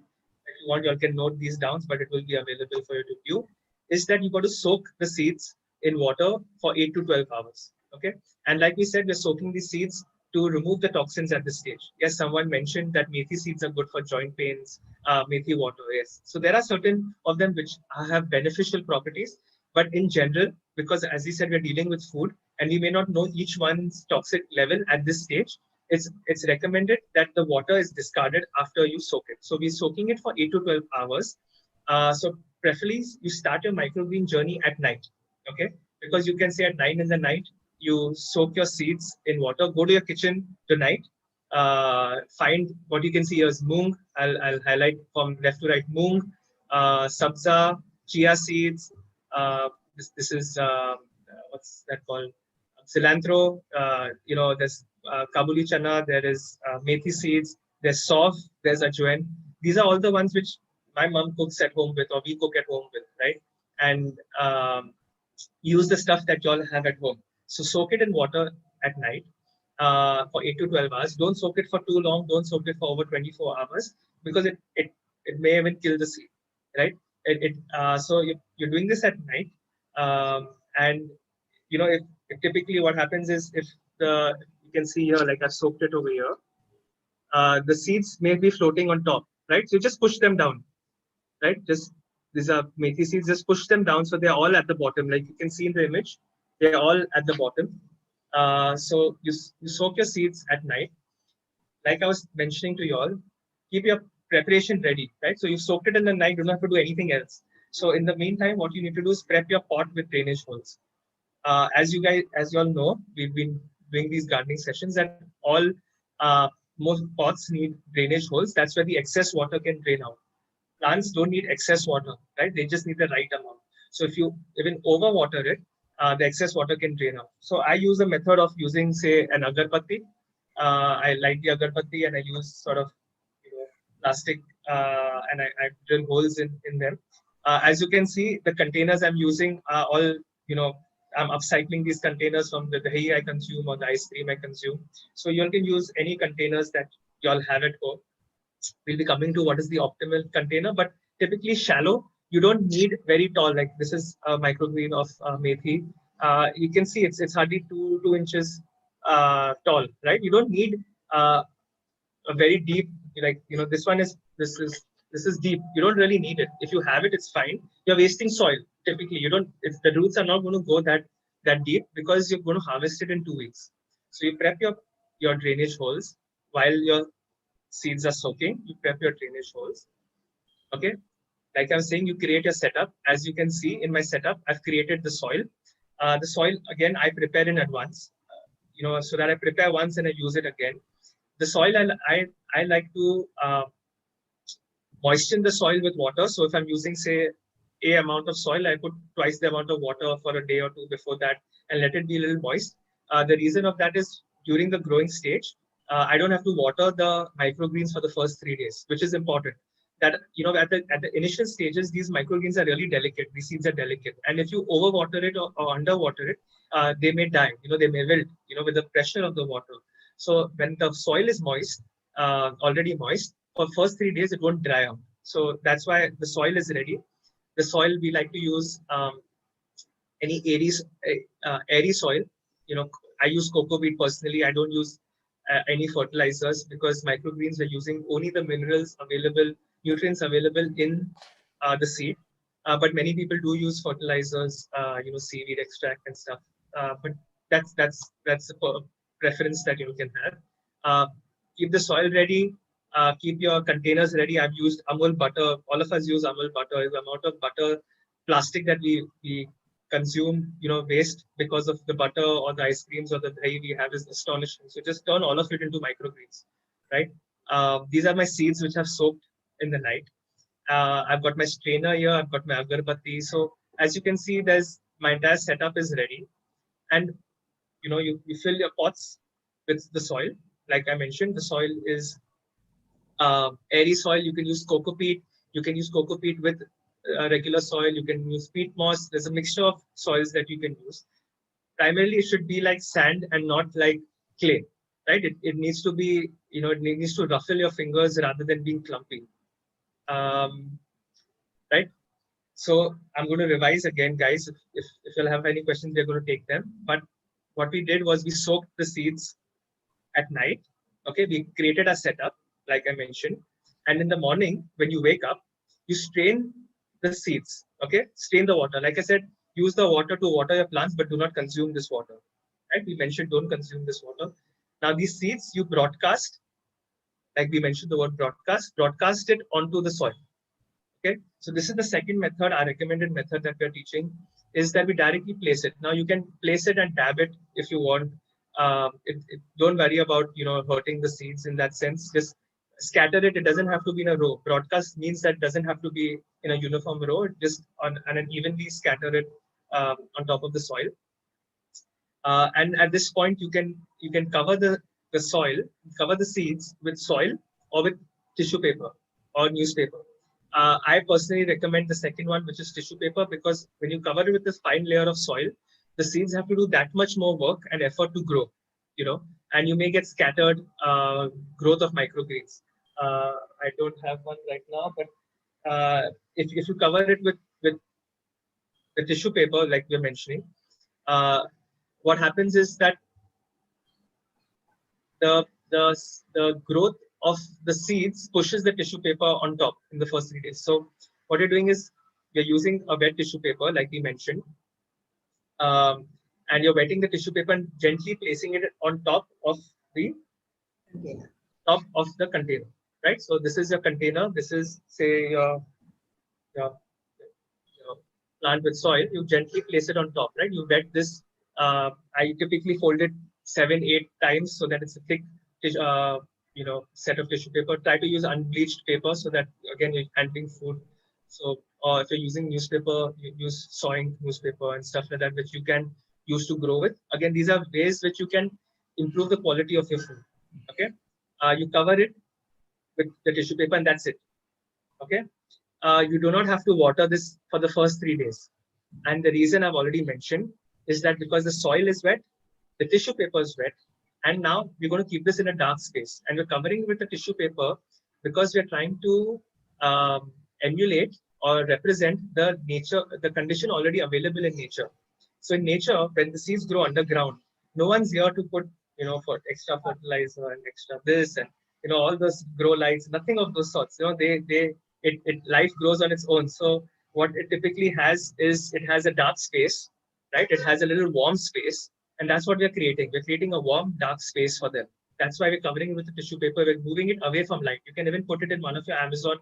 If you want, you all can note these down, but it will be available for you to view, is that you got to soak the seeds in water for 8 to 12 hours. Okay. And like we said, we're soaking these seeds to remove the toxins at this stage. Yes, someone mentioned that methi seeds are good for joint pains, methi water. Yes. So there are certain of them which have beneficial properties, but in general, because as we said, we're dealing with food and we may not know each one's toxic level at this stage, it's recommended that the water is discarded after you soak it. So we're soaking it for 8 to 12 hours. So preferably you start your microgreen journey at night. Okay. Because you can say at 9 in the night, you soak your seeds in water, go to your kitchen tonight, find what you can see here is moong. I'll highlight from left to right: moong, sabza, chia seeds. This is what's that called? Cilantro. There's kabuli chana. There is methi seeds. There's sauf. There's ajwain. These are all the ones which my mom cooks at home with, or we cook at home with, right? And use the stuff that you all have at home. So soak it in water at night for 8 to 12 hours. Don't soak it for too long. Don't soak it for over 24 hours, because it may even kill the seed, right? So you're doing this at night, and if typically what happens is, if you can see here, like I've soaked it over here, the seeds may be floating on top, right? So you just push them down, right? These are methi seeds, just push them down so they're all at the bottom. Like you can see in the image, they're all at the bottom. So you soak your seeds at night. Like I was mentioning to you all, keep your preparation ready, right? So you soaked it in the night, you don't have to do anything else. So in the meantime, what you need to do is prep your pot with drainage holes. As you all know, we've been doing these gardening sessions, and most pots need drainage holes. That's where the excess water can drain out. Plants don't need excess water, right? They just need the right amount. So if you even overwater it, the excess water can drain out. So I use a method of using, say, an agarbatti. I light the agarbatti and I use sort of, plastic, and I drill holes in them. As you can see, the containers I'm using are all, I'm upcycling these containers from the dahi I consume or the ice cream I consume. So you all can use any containers that you all have at home. We'll be coming to what is the optimal container, but typically shallow. You don't need very tall. Like this is a microgreen of methi. You can see it's hardly 2 inches tall, right? You don't need a very deep, like, this is deep. You don't really need it. If you have it, it's fine. You're wasting soil. Typically, you don't. If the roots are not going to go that deep because you're going to harvest it in 2 weeks. So you prep your drainage holes while your seeds are soaking. You prep your drainage holes. Okay. Like I was saying, you create your setup. As you can see in my setup, I've created the soil. The soil, again, I prepare in advance, so that I prepare once and I use it again. The soil, I like to moisten the soil with water. So if I'm using, say, a amount of soil, I put twice the amount of water for a day or two before that and let it be a little moist. The reason of that is during the growing stage, I don't have to water the microgreens for the first 3 days, which is important. That, at the initial stages, these microgreens are really delicate. These seeds are delicate, and if you overwater it or underwater it, they may die. They may wilt. With the pressure of the water. So when the soil is moist, already moist, for first 3 days it won't dry out. So that's why the soil is ready. The soil we like to use any airy soil. I use cocoa peat personally. I don't use any fertilizers because microgreens are using only the minerals available, nutrients available in the seed. But many people do use fertilizers, seaweed extract and stuff. But that's a preference that you can have. Keep the soil ready. Keep your containers ready. I've used Amul butter. All of us use Amul butter. The amount of butter plastic that we consume, waste because of the butter or the ice creams or the dahi we have is astonishing. So just turn all of it into microgreens, right? These are my seeds which have soaked in the night. I've got my strainer here. I've got my agarbatti. So as you can see, my entire setup is ready, and you fill your pots with the soil. Like I mentioned, the soil is airy soil. You can use cocoa peat. You can use cocoa peat with regular soil. You can use peat moss. There's a mixture of soils that you can use. Primarily, it should be like sand and not like clay, right? It needs to be, it needs to ruffle your fingers rather than being clumpy, right? So I'm going to revise again, guys. If you'll have any questions, we're going to take them. But what we did was we soaked the seeds at night. Okay, we created a setup, like I mentioned. And in the morning, when you wake up, you strain the seeds. Okay, strain the water. Like I said, use the water to water your plants, but do not consume this water. Right? We mentioned don't consume this water. Now, these seeds you broadcast, like we mentioned the word broadcast it onto the soil. Okay, so this is the second method, our recommended method that we're teaching, is that we directly place it. Now you can place it and dab it if you want. Don't worry about hurting the seeds in that sense. Just scatter it. It doesn't have to be in a row. Broadcast means that doesn't have to be in a uniform row. Just on an evenly scatter it on top of the soil. And at this point, you can cover the soil, cover the seeds with soil or with tissue paper or newspaper. I personally recommend the second one, which is tissue paper, because when you cover it with this fine layer of soil, the seeds have to do that much more work and effort to grow, and you may get scattered growth of microgreens. I don't have one right now, but if you cover it with the tissue paper, like we're mentioning, what happens is that the growth of the seeds pushes the tissue paper on top in the first 3 days. So what you're doing is you're using a wet tissue paper, like we mentioned, and you're wetting the tissue paper and gently placing it on top of the Container. top of the container, right? So this is your container. This is, say, your plant with soil. You gently place it on top, right? You wet this. I typically fold it 7-8 times so that it's a thick set of tissue paper. Try to use unbleached paper so that, again, you're handling food So, or if you're using newspaper, you use sewing newspaper and stuff like that, which you can use to grow with. Again, these are ways which you can improve the quality of your food. Okay, you cover it with the tissue paper, and that's it. Okay, you do not have to water this for the first 3 days. And the reason I've already mentioned is that because the soil is wet, the tissue paper is wet, and now we're going to keep this in a dark space. And we're covering it with the tissue paper because we're trying to emulate or represent the nature, the condition already available in nature. So in nature, when the seeds grow underground, no one's here to put, for extra fertilizer and extra this and all those grow lights, nothing of those sorts. Life grows on its own. So what it typically has is it has a dark space, right? It has a little warm space, and that's what we're creating. We're creating a warm, dark space for them. That's why we're covering it with the tissue paper. We're moving it away from light. You can even put it in one of your Amazon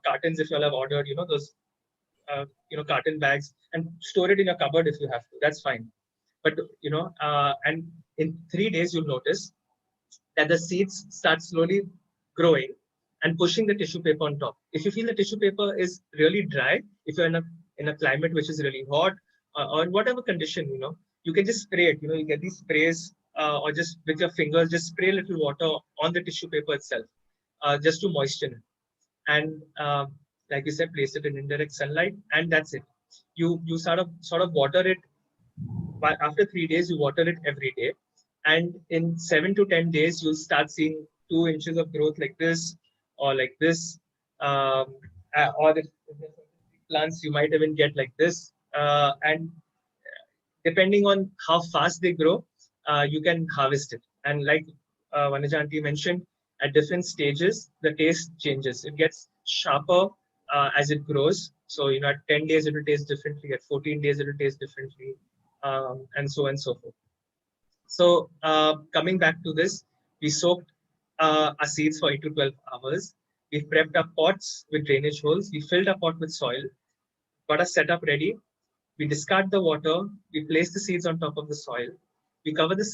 cartons if you all have ordered, those, carton bags, and store it in your cupboard if you have to. That's fine. But and in 3 days you'll notice that the seeds start slowly growing and pushing the tissue paper on top. If you feel the tissue paper is really dry, if you're in a climate which is really hot, or in whatever condition, you can just spray it. You get these sprays, or just with your fingers, just spray a little water on the tissue paper itself, just to moisten it. And like you said, place it in indirect sunlight, and that's it. You sort of water it. After 3 days, you water it every day, and in 7 to 10 days, you'll start seeing 2 inches of growth like this, or like this, or the plants you might even get like this, and depending on how fast they grow, you can harvest it. And like Vanaja aunty mentioned, at different stages, the taste changes. It gets sharper as it grows. So, at 10 days, it will taste differently. At 14 days, it will taste differently, and so on and so forth. So, coming back to this, we soaked our seeds for 8 to 12 hours. We prepped our pots with drainage holes. We filled our pot with soil, got our setup ready. We discard the water. We place the seeds on top of the soil. We cover the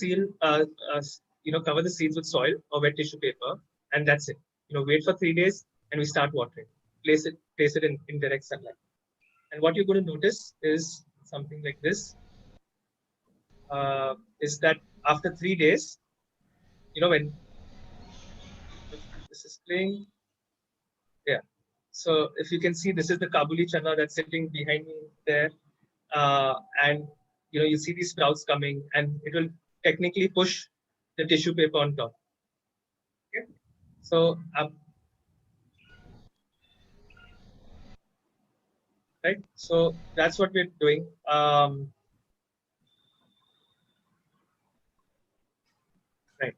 cover the seeds with soil or wet tissue paper, and that's it. Wait for 3 days, and we start watering. Place it in direct sunlight. And what you're going to notice is something like this. Is that after 3 days, when this is playing, yeah. So if you can see, this is the Kabuli chana that's sitting behind me there. And you see these sprouts coming, and it will technically push the tissue paper on top. Okay, so right, so that's what we're doing. Right,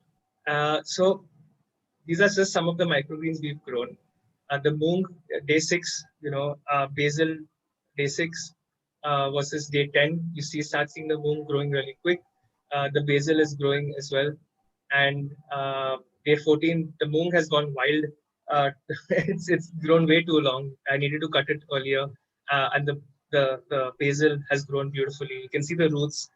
so these are just some of the microgreens we've grown. The moong, day 6, basil, day 6 versus day 10. You start seeing the moong growing really quick. The basil is growing as well. And day 14, the moong has gone wild. It's grown way too long. I needed to cut it earlier. And the basil has grown beautifully. You can see the roots,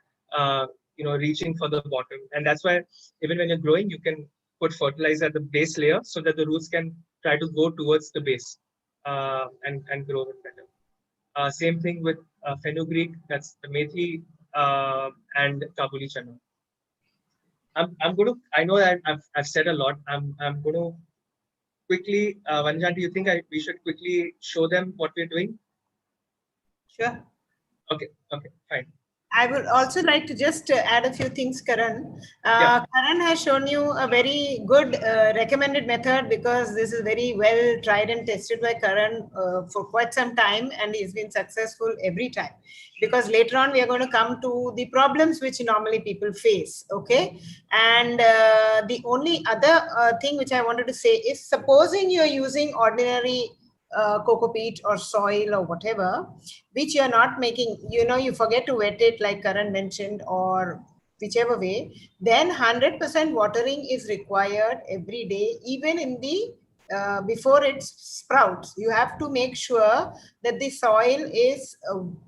reaching for the bottom. And that's why even when you're growing, you can put fertilizer at the base layer so that the roots can try to go towards the base and grow better. Same thing with fenugreek, that's the methi, and Kabuli chana. I'm going to, I know that I've said a lot. I'm going to quickly, Vanjan, do you think we should quickly show them what we're doing? Sure. Okay, fine. I would also like to just add a few things, Karan. Karan has shown you a very good recommended method, because this is very well tried and tested by Karan for quite some time, and he's been successful every time. Because later on, we are going to come to the problems which normally people face, okay? And the only other thing which I wanted to say is, supposing you're using ordinary cocoa peat or soil or whatever, which you're not making, you forget to wet it like Karan mentioned, or whichever way, then 100% watering is required every day, even in the before it sprouts. You have to make sure that the soil is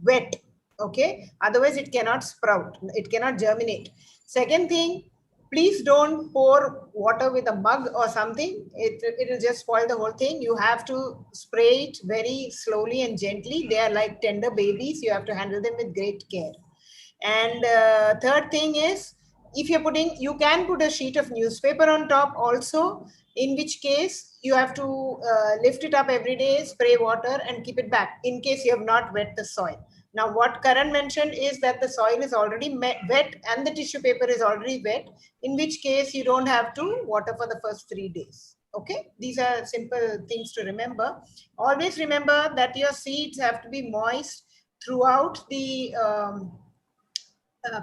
wet, okay? Otherwise it cannot sprout, it cannot germinate. Second thing, Please don't pour water with a mug or something. It'll just spoil the whole thing. You have to spray it very slowly and gently. They are like tender babies. You have to handle them with great care. And third thing is, if you're putting, you can put a sheet of newspaper on top also, in which case you have to lift it up every day, spray water and keep it back in case you have not wet the soil. Now, what Karan mentioned is that the soil is already wet and the tissue paper is already wet, in which case you don't have to water for the first 3 days. Okay, these are simple things to remember. Always remember that your seeds have to be moist throughout the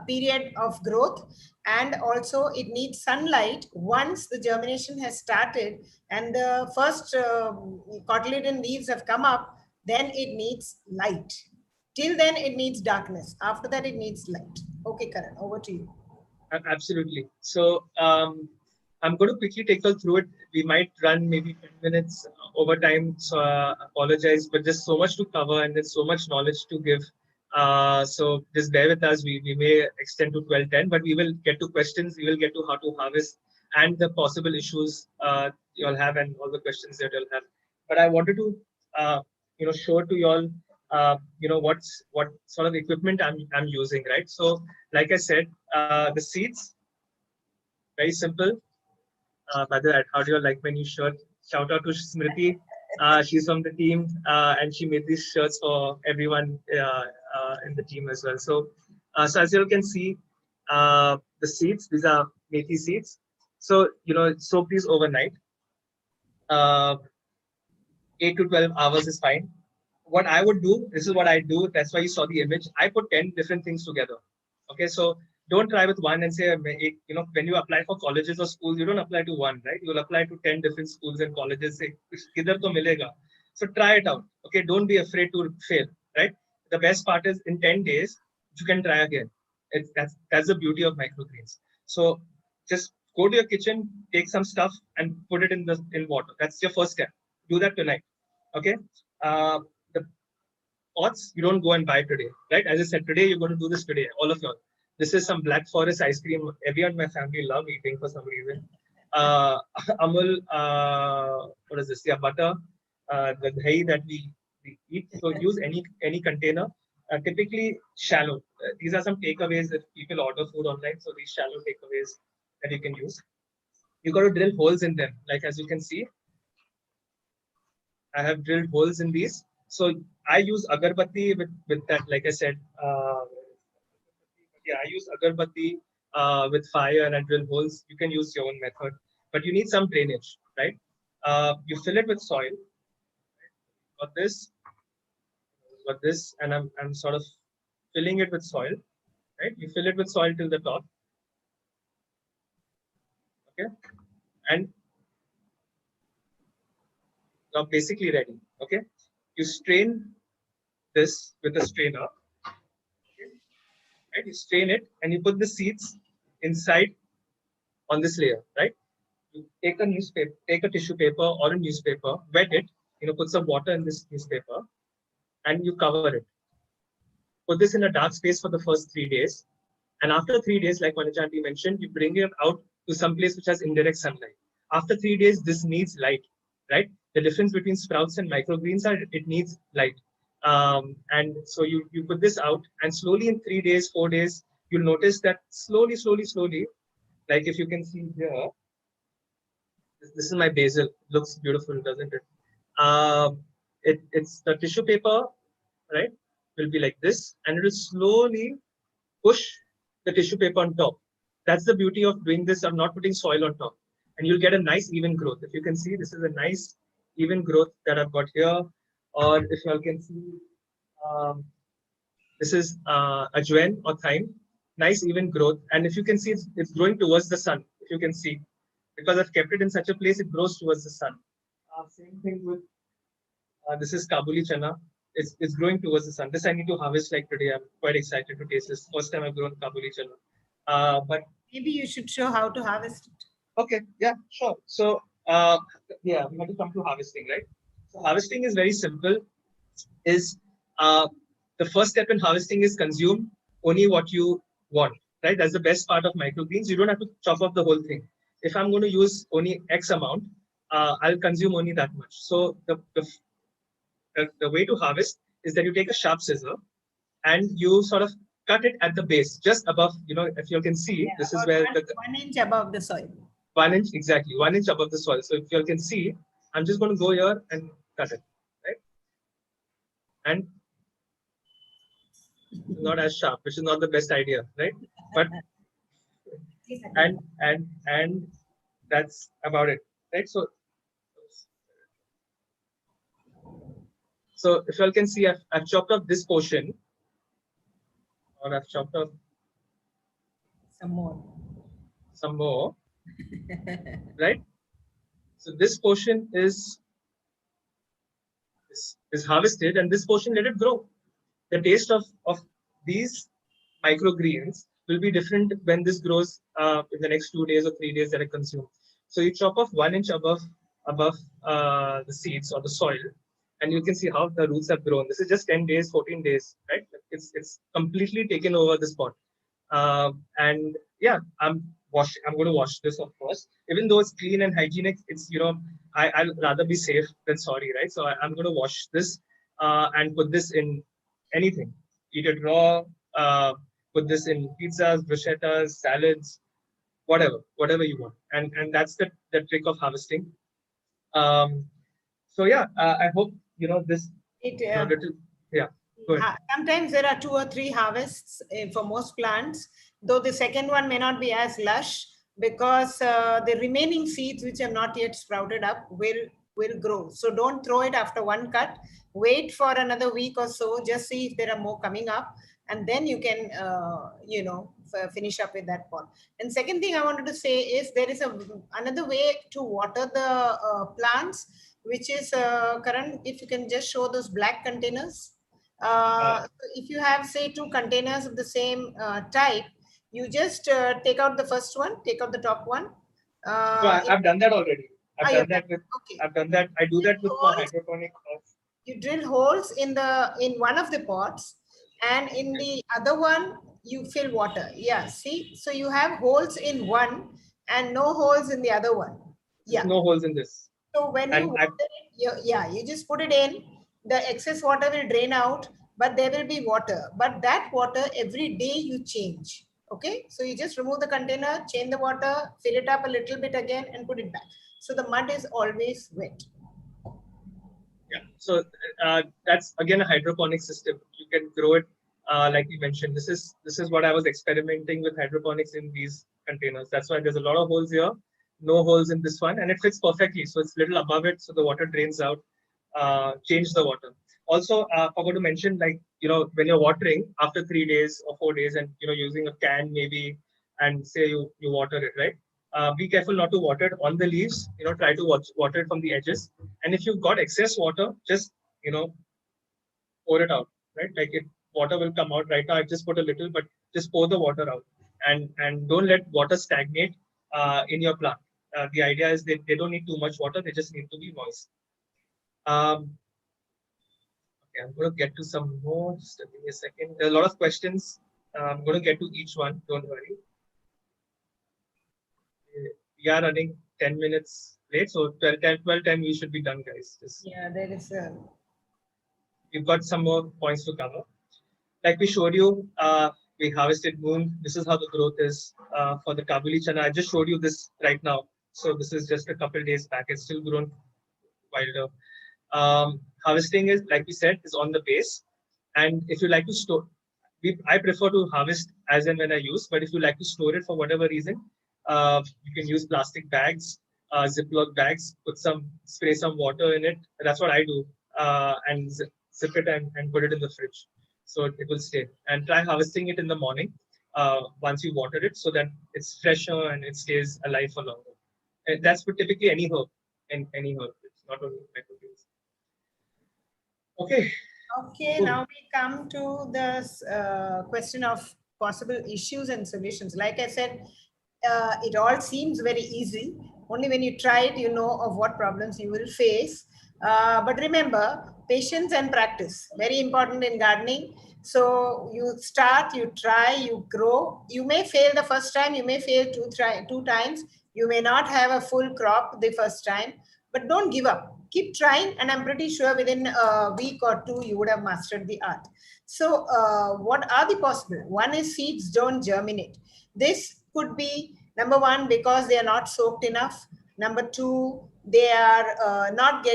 period of growth, and also it needs sunlight once the germination has started and the first cotyledon leaves have come up. Then it needs light. Till then it needs darkness. After that it needs light. Okay, Karan, over to you. Absolutely. So I'm going to quickly take you through it. We might run maybe 10 minutes over time, so apologize, but there's so much to cover and there's so much knowledge to give. So just bear with us. We may extend to 12:10, but we will get to questions. We will get to how to harvest and the possible issues you'll have and all the questions that you'll have. But I wanted to show to you all what sort of equipment I'm using, right? So like I said, the seeds, very simple. By the way, how do you like my new shirt? Shout out to Smriti. She's from the team, and she made these shirts for everyone in the team as well. So as you can see, the seeds, these are methi seeds. So, soak these overnight. 8 to 12 hours is fine. What I would do, this is what I do. That's why you saw the image. I put 10 different things together. Okay, so don't try with one and say, when you apply for colleges or schools, you don't apply to one, right? You'll apply to 10 different schools and colleges. Say, kidhar to milega. So try it out. Okay, don't be afraid to fail, right? The best part is in 10 days, you can try again. That's the beauty of microgreens. So just go to your kitchen, take some stuff and put it in water. That's your first step. Do that tonight. Okay. The pots you don't go and buy today, right? As I said, today you're going to do this today, all of y'all. This is some Black Forest ice cream. Everyone in my family love eating for some reason. Amul, what is this? Yeah, butter, the dahi that we eat. So use any container. Typically shallow. These are some takeaways if people order food online. So these shallow takeaways that you can use. You got to drill holes in them, like as you can see. I have drilled holes in these. So I use agarbatti with that, like I said. I use agarbatti with fire and I drill holes. You can use your own method, but you need some drainage, right? You fill it with soil. Got this, and I'm sort of filling it with soil, right? You fill it with soil till the top, okay, and you're basically ready. Okay, you strain this with a strainer. Okay? Right? You strain it and you put the seeds inside on this layer, right? You take a newspaper, take a tissue paper or a newspaper, wet it, put some water in this newspaper and you cover it. Put this in a dark space for the first 3 days. And after 3 days, like Manijanti mentioned, you bring it out to some place which has indirect sunlight. After 3 days, this needs light, right? The difference between sprouts and microgreens are it needs light. And so you put this out and slowly in 3 days, 4 days, you'll notice that slowly, like if you can see here, this is my basil. It looks beautiful, doesn't it? It's the tissue paper, right? Will be like this, and it will slowly push the tissue paper on top. That's the beauty of doing this. I'm not putting soil on top, and you'll get a nice even growth. If you can see, this is a nice even growth that I've got here. Or if you all can see, this is ajwain or thyme. Nice even growth, and if you can see, it's growing towards the sun. If you can see, because I've kept it in such a place, it grows towards the sun. Same thing with this is Kabuli chana. It's growing towards the sun. This I need to harvest like today. I'm quite excited to taste this. First time I've grown Kabuli chana. But maybe you should show how to harvest it. Okay, yeah, sure. So we want to come to harvesting, right? So harvesting is very simple. The first step in harvesting is consume only what you want. right? That's the best part of microgreens. You don't have to chop up the whole thing. If I'm going to use only X amount, I'll consume only that much. So the way to harvest is that you take a sharp scissor and you sort of cut it at the base, just above, if you can see, this is where the 1 inch above the soil. 1 inch, exactly, 1 inch above the soil. So if you can see, I'm just going to go here and cut it, right? And not as sharp, which is not the best idea, right? But and that's about it, right? So if you all can see, I've chopped up this portion, or I've chopped up Some more, right? So this portion is harvested, and this portion, let it grow. The taste of these microgreens will be different when this grows in the next 2 days or 3 days that I consume. So you chop off 1 inch above the seeds or the soil, and you can see how the roots have grown. This is just 10 days, 14 days, right? It's completely taken over the spot. And yeah, I'm going to wash this, of course. Even though it's clean and hygienic, it's, I'll rather be safe than sorry, right? So I'm going to wash this and put this in anything. Eat it raw, put this in pizzas, bruschettas, salads, whatever you want. And that's the trick of harvesting. So yeah, I hope, this little, yeah. Sometimes there are 2 or 3 harvests for most plants, though the second one may not be as lush, because the remaining seeds which have not yet sprouted up will grow. So don't throw it after one cut. Wait for another week or so, just see if there are more coming up, and then you can finish up with that pot. And second thing I wanted to say is there is another way to water the plants, which is Karan, if you can just show those black containers. If you have, say, 2 containers of the same type, you just take out the first one, take out the top one. So I've done that already. I've done that. I do that with my hydroponic. You drill holes in one of the pots, and in the other one you fill water. Yeah, see, so you have holes in one and no holes in the other one. Yeah, no holes in this. So when you water it, you just put it in. The excess water will drain out, but there will be water. But that water every day you change. Okay, so you just remove the container, change the water, fill it up a little bit again, and put it back. So the mud is always wet. Yeah, so that's again a hydroponic system. You can grow it like we mentioned. This is what I was experimenting with hydroponics in these containers. That's why there's a lot of holes here, no holes in this one, and it fits perfectly. So it's a little above it, so the water drains out. Change the water. Also, forgot to mention, like, when you're watering after 3 days or 4 days, and using a can maybe, and say you water it, right? Be careful not to water it on the leaves. Try to water it from the edges. And if you've got excess water, just pour it out, right? Like, water will come out. Right now I just put a little, but just pour the water out, and don't let water stagnate in your plant. The idea is they don't need too much water. They just need to be moist. Okay, I'm going to get to some more. Just give me a second. There are a lot of questions. I'm going to get to each one. Don't worry. We are running 10 minutes late, so 12 time we should be done, guys. Yeah, there is a... We've got some more points to cover. Like we showed you, we harvested moon. This is how the growth is for the Kabuli chana. I just showed you this right now. So this is just a couple days back. It's still grown wilder. Harvesting is, like we said, is on the base. And if you like to store, I prefer to harvest as and when I use, but if you like to store it for whatever reason, you can use plastic bags, Ziploc bags, spray some water in it. That's what I do, and zip it and put it in the fridge, so it will stay. And try harvesting it in the morning once you water it, so that it's fresher and it stays alive for longer. And that's for typically any herb, any herb. It's not only microgreens. Okay. Okay, cool. Now we come to the question of possible issues and solutions. Like I said, it all seems very easy. Only when you try it, you know of what problems you will face. But remember, patience and practice, very important in gardening. So you start, you try, you grow. You may fail the first time, you may fail two times. You may not have a full crop the first time, but don't give up. Keep trying, and I'm pretty sure within a week or two, you would have mastered the art. So what are the possible? One is seeds don't germinate. This could be, number one, because they are not soaked enough. Number two, they are not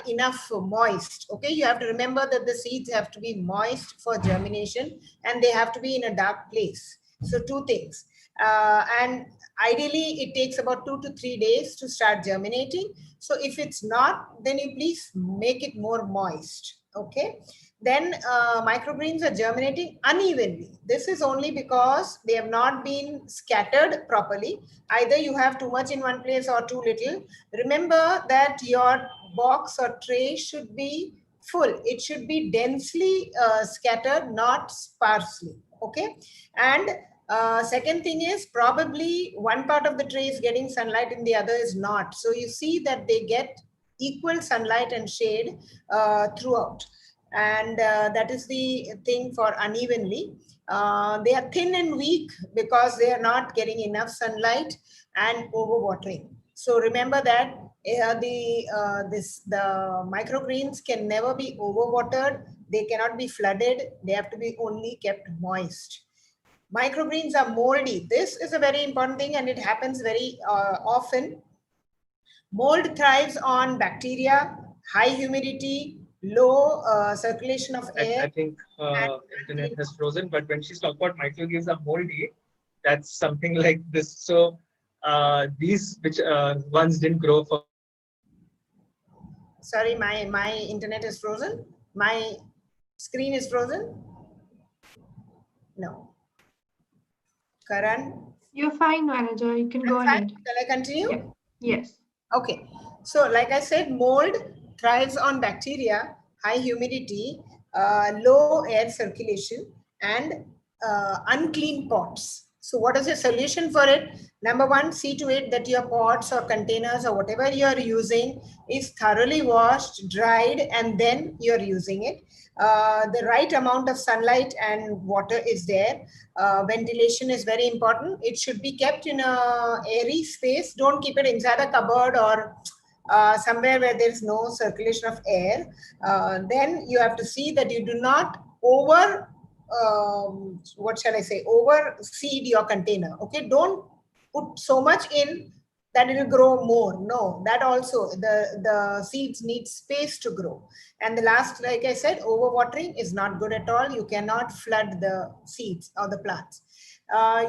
enough moist. Okay, you have to remember that the seeds have to be moist for germination, and they have to be in a dark place. So two things. And ideally, it takes about 2 to 3 days to start germinating. So if it's not, then you please make it more moist. Okay. Then microgreens are germinating unevenly. This is only because they have not been scattered properly. Either you have too much in one place or too little. Remember that your box or tray should be full. It should be densely scattered, not sparsely. Okay. And second thing is, probably one part of the tray is getting sunlight and the other is not. So you see that they get equal sunlight and shade throughout. And that is the thing for unevenly. They are thin and weak because they are not getting enough sunlight and overwatering. So remember that the microgreens can never be overwatered. They cannot be flooded. They have to be only kept moist. Microgreens are moldy. This is a very important thing, and it happens very often. Mold thrives on bacteria, high humidity, low circulation of air. I think internet has frozen, but when she's talking about microgreens are moldy, that's something like this. So these which ones didn't grow for. Sorry, my internet is frozen. My screen is frozen. No. Karan? You're fine, manager. You can go ahead. Shall I continue? Yeah. Yes. Okay. So like I said, mold thrives on bacteria, high humidity, low air circulation, and unclean pots. So what is the solution for it? Number one, see to it that your pots or containers or whatever you're using is thoroughly washed, dried, and then you're using it. The right amount of sunlight and water is there. Ventilation is very important. It should be kept in a airy space. Don't keep it inside a cupboard or somewhere where there's no circulation of air. Then you have to see that you do not overseed your container. Okay, don't put so much in that it will grow more. No, that also, the seeds need space to grow. And the last, like I said, overwatering is not good at all. You cannot flood the seeds or the plants.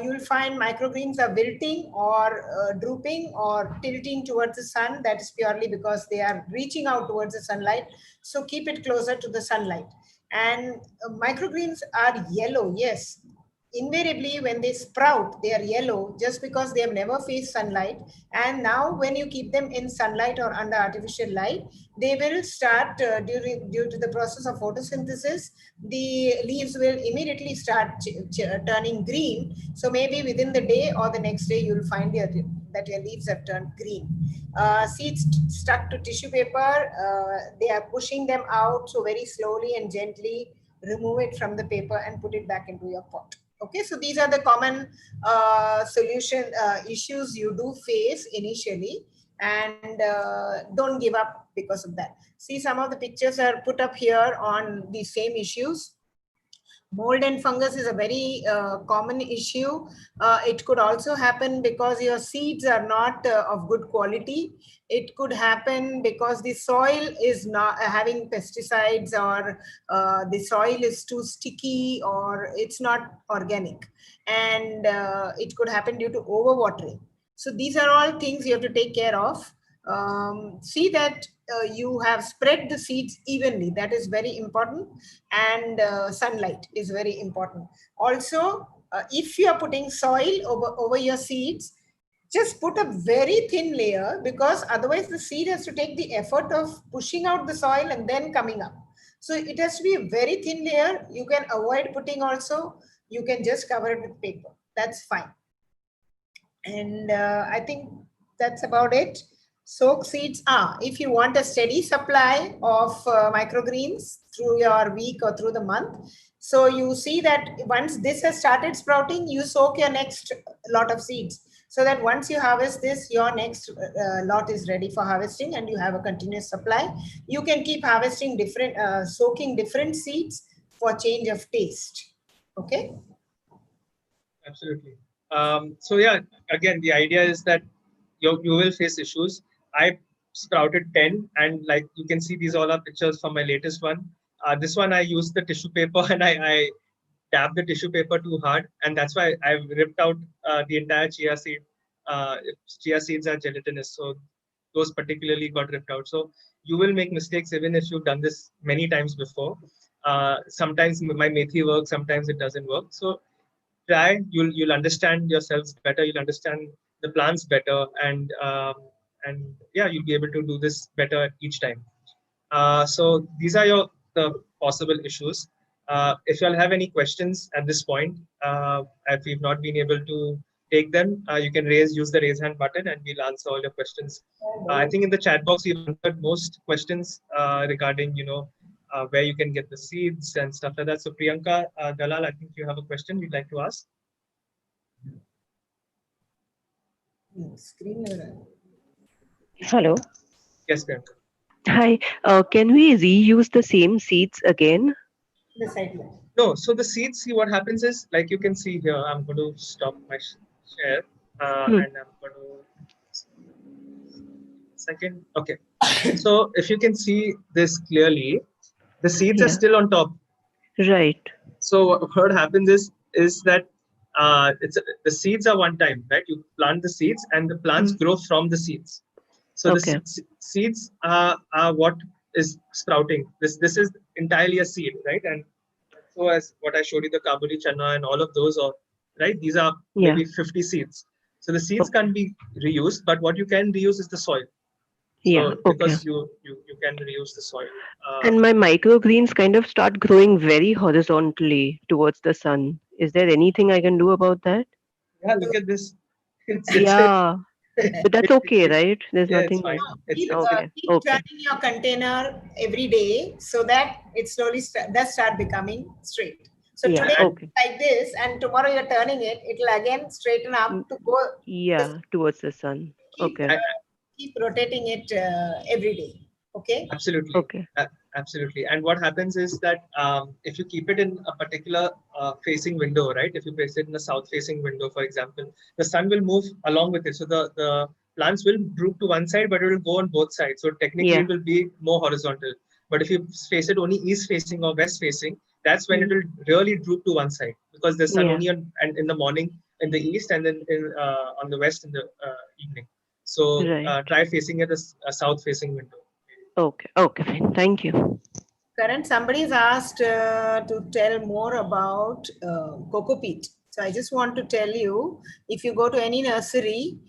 You'll find microgreens are wilting or drooping or tilting towards the sun. That is purely because they are reaching out towards the sunlight. So keep it closer to the sunlight. And microgreens are yellow, yes. Invariably, when they sprout, they are yellow just because they have never faced sunlight. And now when you keep them in sunlight or under artificial light, they will start, due to the process of photosynthesis, the leaves will immediately start turning green. So maybe within the day or the next day, you'll find that your leaves have turned green. Seeds stuck to tissue paper, they are pushing them out. So very slowly and gently remove it from the paper and put it back into your pot. Okay, so these are the common issues you do face initially, and don't give up because of that. See, some of the pictures are put up here on the same issues. Mold and fungus is a very common issue. It could also happen because your seeds are not of good quality. It could happen because the soil is not having pesticides, or the soil is too sticky, or it's not organic. And it could happen due to overwatering. So these are all things you have to take care of. See that you have spread the seeds evenly. That is very important. And sunlight is very important. Also, if you are putting soil over your seeds, just put a very thin layer, because otherwise the seed has to take the effort of pushing out the soil and then coming up. So it has to be a very thin layer. You can avoid putting also. You can just cover it with paper. That's fine. And I think that's about it. Soak seeds are, if you want a steady supply of microgreens through your week or through the month. So you see that once this has started sprouting, you soak your next lot of seeds. So that once you harvest this, your next lot is ready for harvesting and you have a continuous supply. You can keep harvesting different, soaking different seeds for change of taste. Okay. Absolutely. So yeah, again, the idea is that you will face issues. I sprouted 10, and like you can see, these all are pictures from my latest one. This one I used the tissue paper and I dabbed the tissue paper too hard, and that's why I've ripped out the entire chia seed. Chia seeds are gelatinous, so those particularly got ripped out. So you will make mistakes even if you've done this many times before. Sometimes my methi works, sometimes it doesn't work. So try, you'll understand yourselves better, you'll understand the plants better, and yeah, you'll be able to do this better each time. So these are the possible issues. If you all have any questions at this point, if we've not been able to take them, you can use the raise hand button and we'll answer all your questions. I think in the chat box we've answered most questions regarding where you can get the seeds and stuff like that. So Priyanka Dalal, I think you have a question you'd like to ask. Hello. Yes, Priyanka. Hi. Can we reuse the same seeds again? The side one. No, so the seeds, see what happens is, like you can see here, I'm going to stop my share and I'm going to, second, okay. So if you can see this clearly, the seeds are still on top. Right. So what happens is that the seeds are one time, right? You plant the seeds and the plants grow from the seeds. So the seeds are what is sprouting. This is entirely a seed, right? And so as what I showed you, the Kabuli chana and all of those, are right. These are maybe 50 seeds. So the seeds can't be reused, but what you can reuse is the soil. So because you can reuse the soil. And my microgreens kind of start growing very horizontally towards the sun. Is there anything I can do about that? Yeah, look at this. But that's okay, right? There's It's nothing. fine. Keep Okay. turning your container every day so that it slowly does start becoming straight. So today like this, and tomorrow you're turning it, it'll again straighten up to go. Yeah, towards the sun. Keep rotating it every day. Okay. Absolutely. Okay. Absolutely. And what happens is that if you keep it in a particular facing window, right? If you place it in a south facing window, for example, the sun will move along with it. So the plants will droop to one side, but it will go on both sides. So technically it will be more horizontal. But if you face it only east facing or west facing, that's when it will really droop to one side, because the sun only in the morning in the east, and then on the west in the evening. So try facing it as a south facing window. Okay, fine. Thank you. Karan, somebody's asked to tell more about cocoa peat. So I just want to tell you, if you go to any nursery,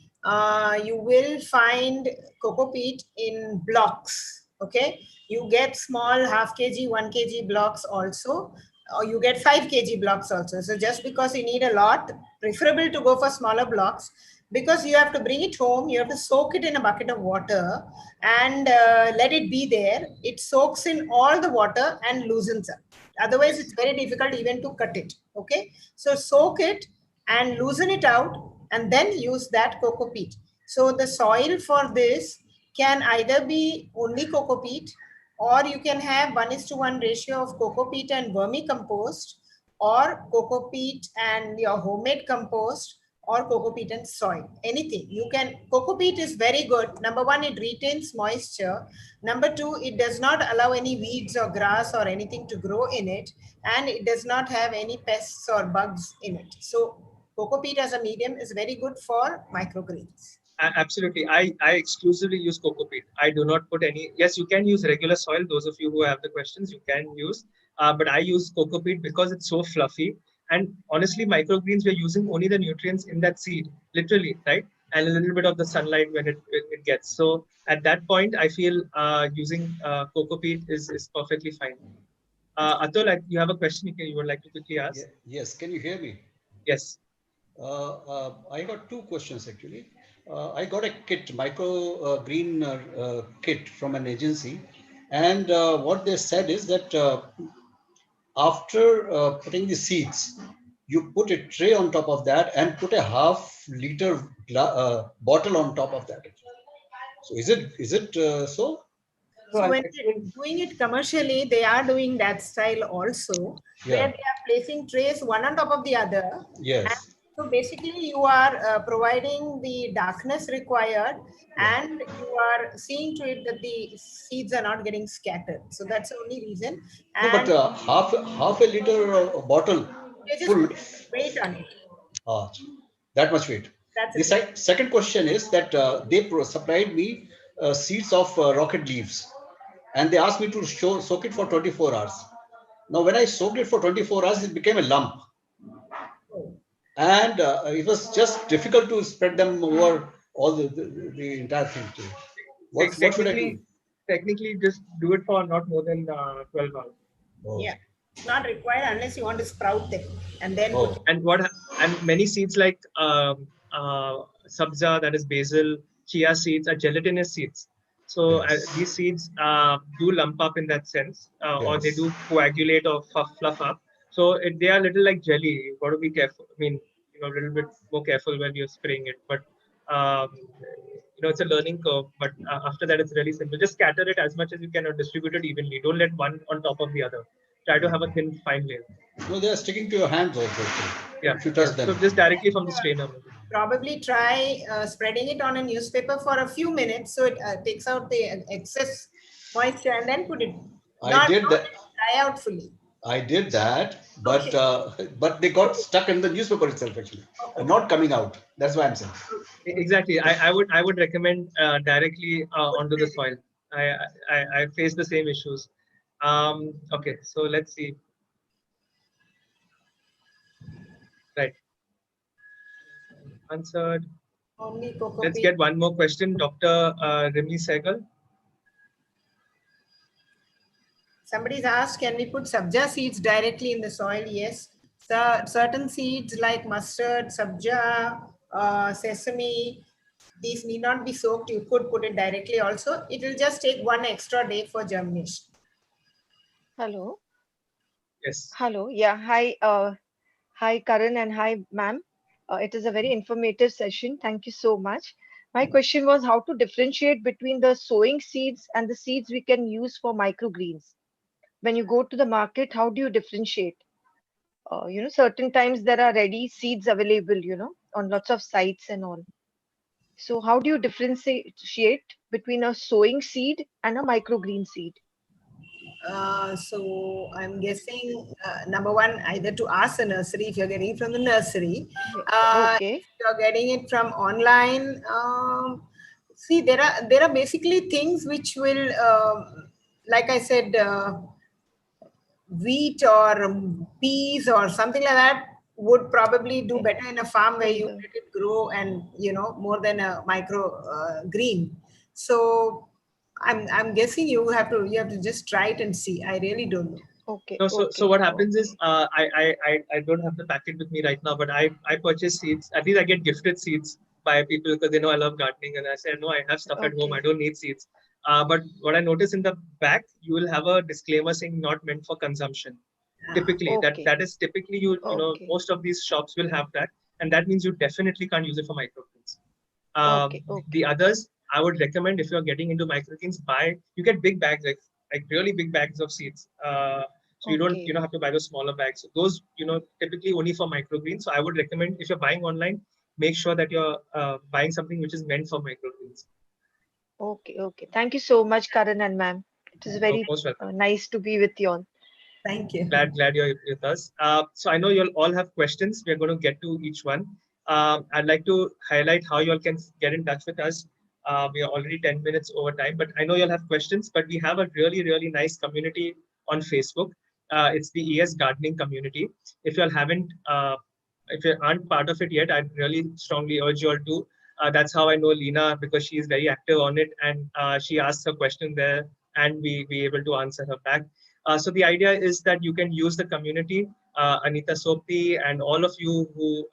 you will find cocoa peat in blocks. Okay, you get small half kg, 1 kg blocks also, or you get 5 kg blocks also. So just because you need a lot, preferable to go for smaller blocks, because you have to bring it home, you have to soak it in a bucket of water and let it be there. It soaks in all the water and loosens up. Otherwise, it's very difficult even to cut it. Okay, so soak it and loosen it out, and then use that cocoa peat. So the soil for this can either be only cocoa peat, or you can have 1:1 ratio of cocoa peat and vermicompost, or cocoa peat and your homemade compost, or cocoa peat and soil. Anything you can. Cocoa peat is very good. Number one, it retains moisture. Number two, it does not allow any weeds or grass or anything to grow in it, and it does not have any pests or bugs in it. So cocoa peat as a medium is very good for microgreens. Absolutely. I exclusively use cocoa peat. I do not put any. Yes, you can use regular soil. Those of you who have the questions, you can use. But I use cocoa peat because it's so fluffy. And honestly, microgreens, we're using only the nutrients in that seed, literally, right? And a little bit of the sunlight when it gets. So at that point, I feel using cocoa peat is perfectly fine. Atul, you have a question you would like to quickly ask? Yes. Can you hear me? Yes. I got two questions actually. I got a kit, green kit from an agency, and what they said is that after putting the seeds, you put a tray on top of that and put a half-liter bottle on top of that. So is it so? So So I'll when they're explain. doing it commercially, they are doing that style also, where Yeah. they are placing trays one on top of the other. And Yes. so basically, you are providing the darkness required, Yeah. and you are seeing to it that the seeds are not getting scattered. So that's the only reason. No, but And half a liter bottle they just full. put weight on it. Ah, that much weight. That's The the thing. second question is that they supplied me seeds of rocket leaves, and they asked me to soak it for 24 hours. Now, when I soaked it for 24 hours, it became a lump, Oh. and it was just difficult to spread them over all the entire thing. Too. What should I do? Technically, just do it for not more than 12 hours. Oh, Yeah. It's not required unless you want to sprout them and then put oh, it. And many seeds like sabza, that is basil, chia seeds, are gelatinous seeds. So yes, these seeds do lump up in that sense, or they yes. do coagulate or fluff up. So they are a little like jelly. You've got to be careful. I mean, a little bit more careful when you're spraying it. But um, it's a learning curve. But after that, it's really simple. Just scatter it as much as you can or distribute it evenly. Don't let one on top of the other. Try to have a thin, fine layer. No, they are sticking to your hands also. Yeah, If you yeah. touch So them. just directly from the strainer. Probably try spreading it on a newspaper for a few minutes so it takes out the excess moisture and then put it. I Not did let that. it dry out fully. I did that, Okay. but they got stuck in the newspaper itself actually, Okay. not coming out. That's why I'm saying. Exactly. I would recommend directly Put onto the it soil. I face the same issues. Okay, so let's see. Right, answered. only cocoa Let's peat. get one more question, Dr. Rimi Sehgal. Somebody's asked, can we put sabja seeds directly in the soil? Yes. So certain seeds like mustard, sabja, sesame, these need not be soaked. You could put it directly also. It will just take one extra day for germination. Hello. Yes. Hello. Yeah. Hi. Hi, Karan, and hi, ma'am. It is a very informative session. Thank you so much. My question was how to differentiate between the sowing seeds and the seeds we can use for microgreens. When you go to the market, how do you differentiate? Certain times there are ready seeds available, on lots of sites and all. So how do you differentiate between a sowing seed and a microgreen seed? So I'm guessing number one, either to ask the nursery if you're getting it from the nursery. Yeah. If Okay. you're getting it from online, see there are basically things which will, like I said, wheat or peas or something like that would probably do Okay. better in a farm where In you the let it grow and more than a micro green. So I'm guessing you have to just try it and see. I really don't know. okay, No, so okay, what happens is okay, I don't have the packet with me right now, but I purchase seeds. At least I get gifted seeds by people because they know I love gardening, and I say no, I have stuff at home. I okay. don't need seeds. But what I notice in the back, you will have a disclaimer saying not meant for consumption. Ah, Typically, that Okay, that is typically okay, most of these shops will have that, and that means you definitely can't use it for microgreens. okay, The okay, others, I would recommend if you're getting into microgreens, you get big bags, like really big bags of seeds. So you don't okay, have to buy those smaller bags. So those typically only for microgreens. So I would recommend if you're buying online, make sure that you're buying something which is meant for microgreens. okay, okay. Thank you so much, Karan and ma'am. It is So very most welcome. nice to be with you all. thank you. Glad you're with us. So I know you'll all have questions. We're going to get to each one. I'd like to highlight how you all can get in touch with us. We are already 10 minutes over time, but I know you'll have questions. But we have a really nice community on Facebook. It's the ES Gardening community. If you all haven't, if you aren't part of it yet, I'd really strongly urge you all to. That's how I know Lena because she is very active on it, and she asks her question there, and we able to answer her back. So the idea is that you can use the community Anita Sopti, and all of you who,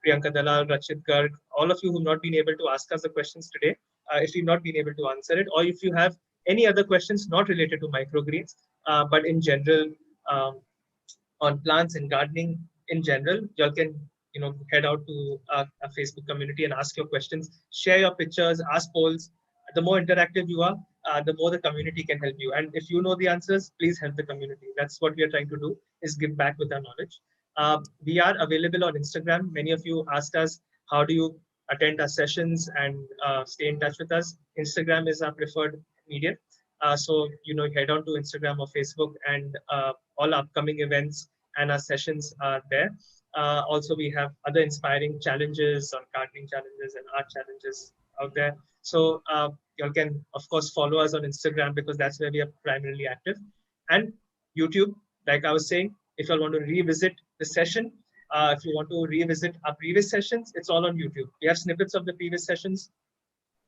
Priyanka Dalal, Rachit Garg, all of you who have not been able to ask us the questions today, if you've not been able to answer it, or if you have any other questions not related to microgreens, but in general, on plants and gardening in general, y'all can head out to a Facebook community and ask your questions, share your pictures, ask polls. The more interactive you are, the more the community can help you. And if you know the answers, please help the community. That's what we are trying to do, is give back with our knowledge. We are available on Instagram. Many of you asked us, how do you attend our sessions and stay in touch with us? Instagram is our preferred medium. So, head on to Instagram or Facebook, and all upcoming events and our sessions are there. Also, we have other inspiring challenges on gardening challenges and art challenges out there. So you can, of course, follow us on Instagram, because that's where we are primarily active. And YouTube, like I was saying, if you want to revisit the session, if you want to revisit our previous sessions, it's all on YouTube. We have snippets of the previous sessions.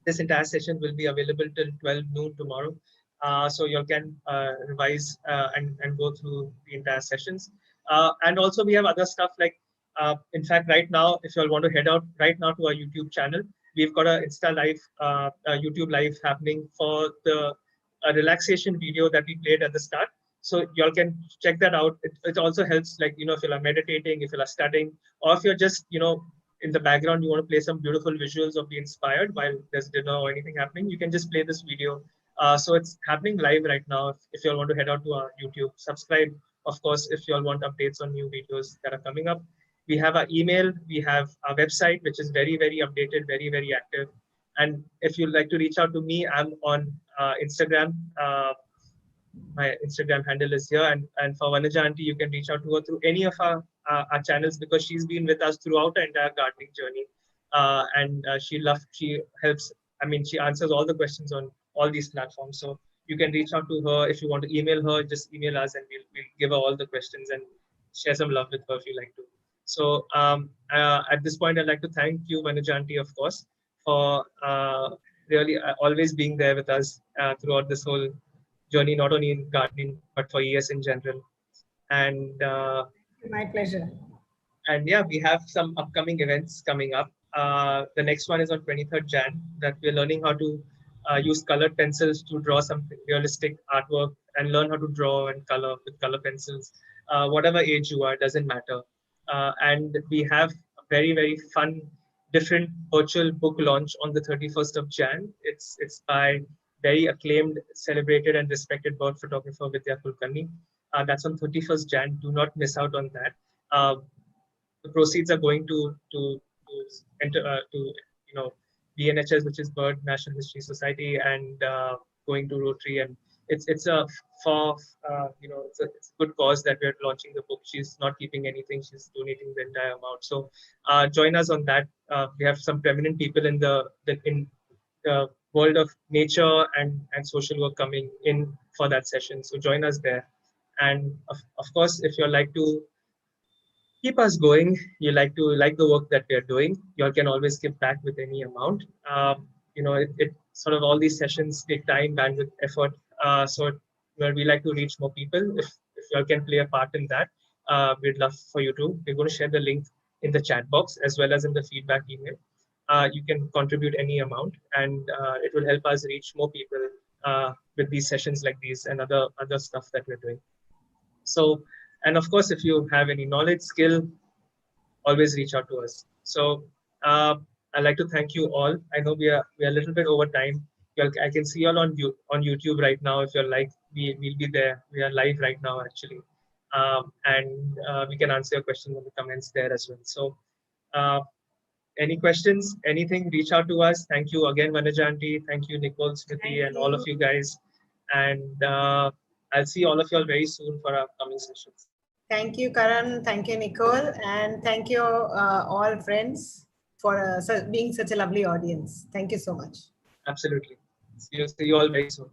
This entire session will be available till 12 noon tomorrow. So you can revise and go through the entire sessions. And also we have other stuff like, in fact, right now, if you all want to head out right now to our YouTube channel, we've got a Insta live, YouTube live happening for the relaxation video that we played at the start. So y'all can check that out. It also helps, like, if you are meditating, if you are studying, or if you're just, in the background, you want to play some beautiful visuals or be inspired while there's dinner or anything happening, you can just play this video. So it's happening live right now. If you all want to head out to our YouTube, subscribe, of course, if you all want updates on new videos that are coming up. We have our email, we have our website, which is very, very updated, very, very active. And if you'd like to reach out to me, I'm on Instagram. My Instagram handle is here. And for Vanaja Aunty, you can reach out to her through any of our channels, because she's been with us throughout the entire gardening journey. She helps, she answers all the questions on all these platforms. So you can reach out to her. If you want to email her, just email us, and we'll give her all the questions and share some love with her if you like to. So at this point, I'd like to thank you, Vanaja Aunty, of course, for really always being there with us throughout this whole journey, not only in gardening, but for years in general. And my pleasure. And yeah, we have some upcoming events coming up. The next one is on 23rd Jan, that we're learning how to use colored pencils to draw some realistic artwork, and learn how to draw and color with color pencils. Whatever age you are, doesn't matter. And we have a very, very fun, different virtual book launch on the 31st of Jan. It's by very acclaimed, celebrated, and respected bird photographer Vidya Kulkarni. That's on 31st Jan. Do not miss out on that. The proceeds are going to BNHS, which is Bird National History Society, and going to Rotary, and it's a good cause that we're launching the book. She's not keeping anything; she's donating the entire amount. So join us on that. We have some prominent people in the world of nature and social work coming in for that session. So join us there. And of course, if you'd like to keep us going, you like the work that we are doing, you all can always give back with any amount. It sort of, all these sessions take time, bandwidth, effort. So we like to reach more people. If you all can play a part in that, we'd love for you to. We're going to share the link in the chat box as well as in the feedback email. You can contribute any amount, and it will help us reach more people with these sessions like these and other stuff that we're doing. So, and of course, if you have any knowledge, skill, always reach out to us. So I'd like to thank you all. I know we are a little bit over time. I can see you all on YouTube right now. If you're like, we'll be there. We are live right now, actually. And we can answer your questions in the comments there as well. So any questions, anything, reach out to us. Thank you again, Vanaja Aunty. Thank you, Nicole, Smriti, and all of you guys. And I'll see all of you all very soon for our upcoming sessions. Thank you, Karan. Thank you, Nicole. And thank you all friends for being such a lovely audience. Thank you so much. Absolutely. See you all very soon.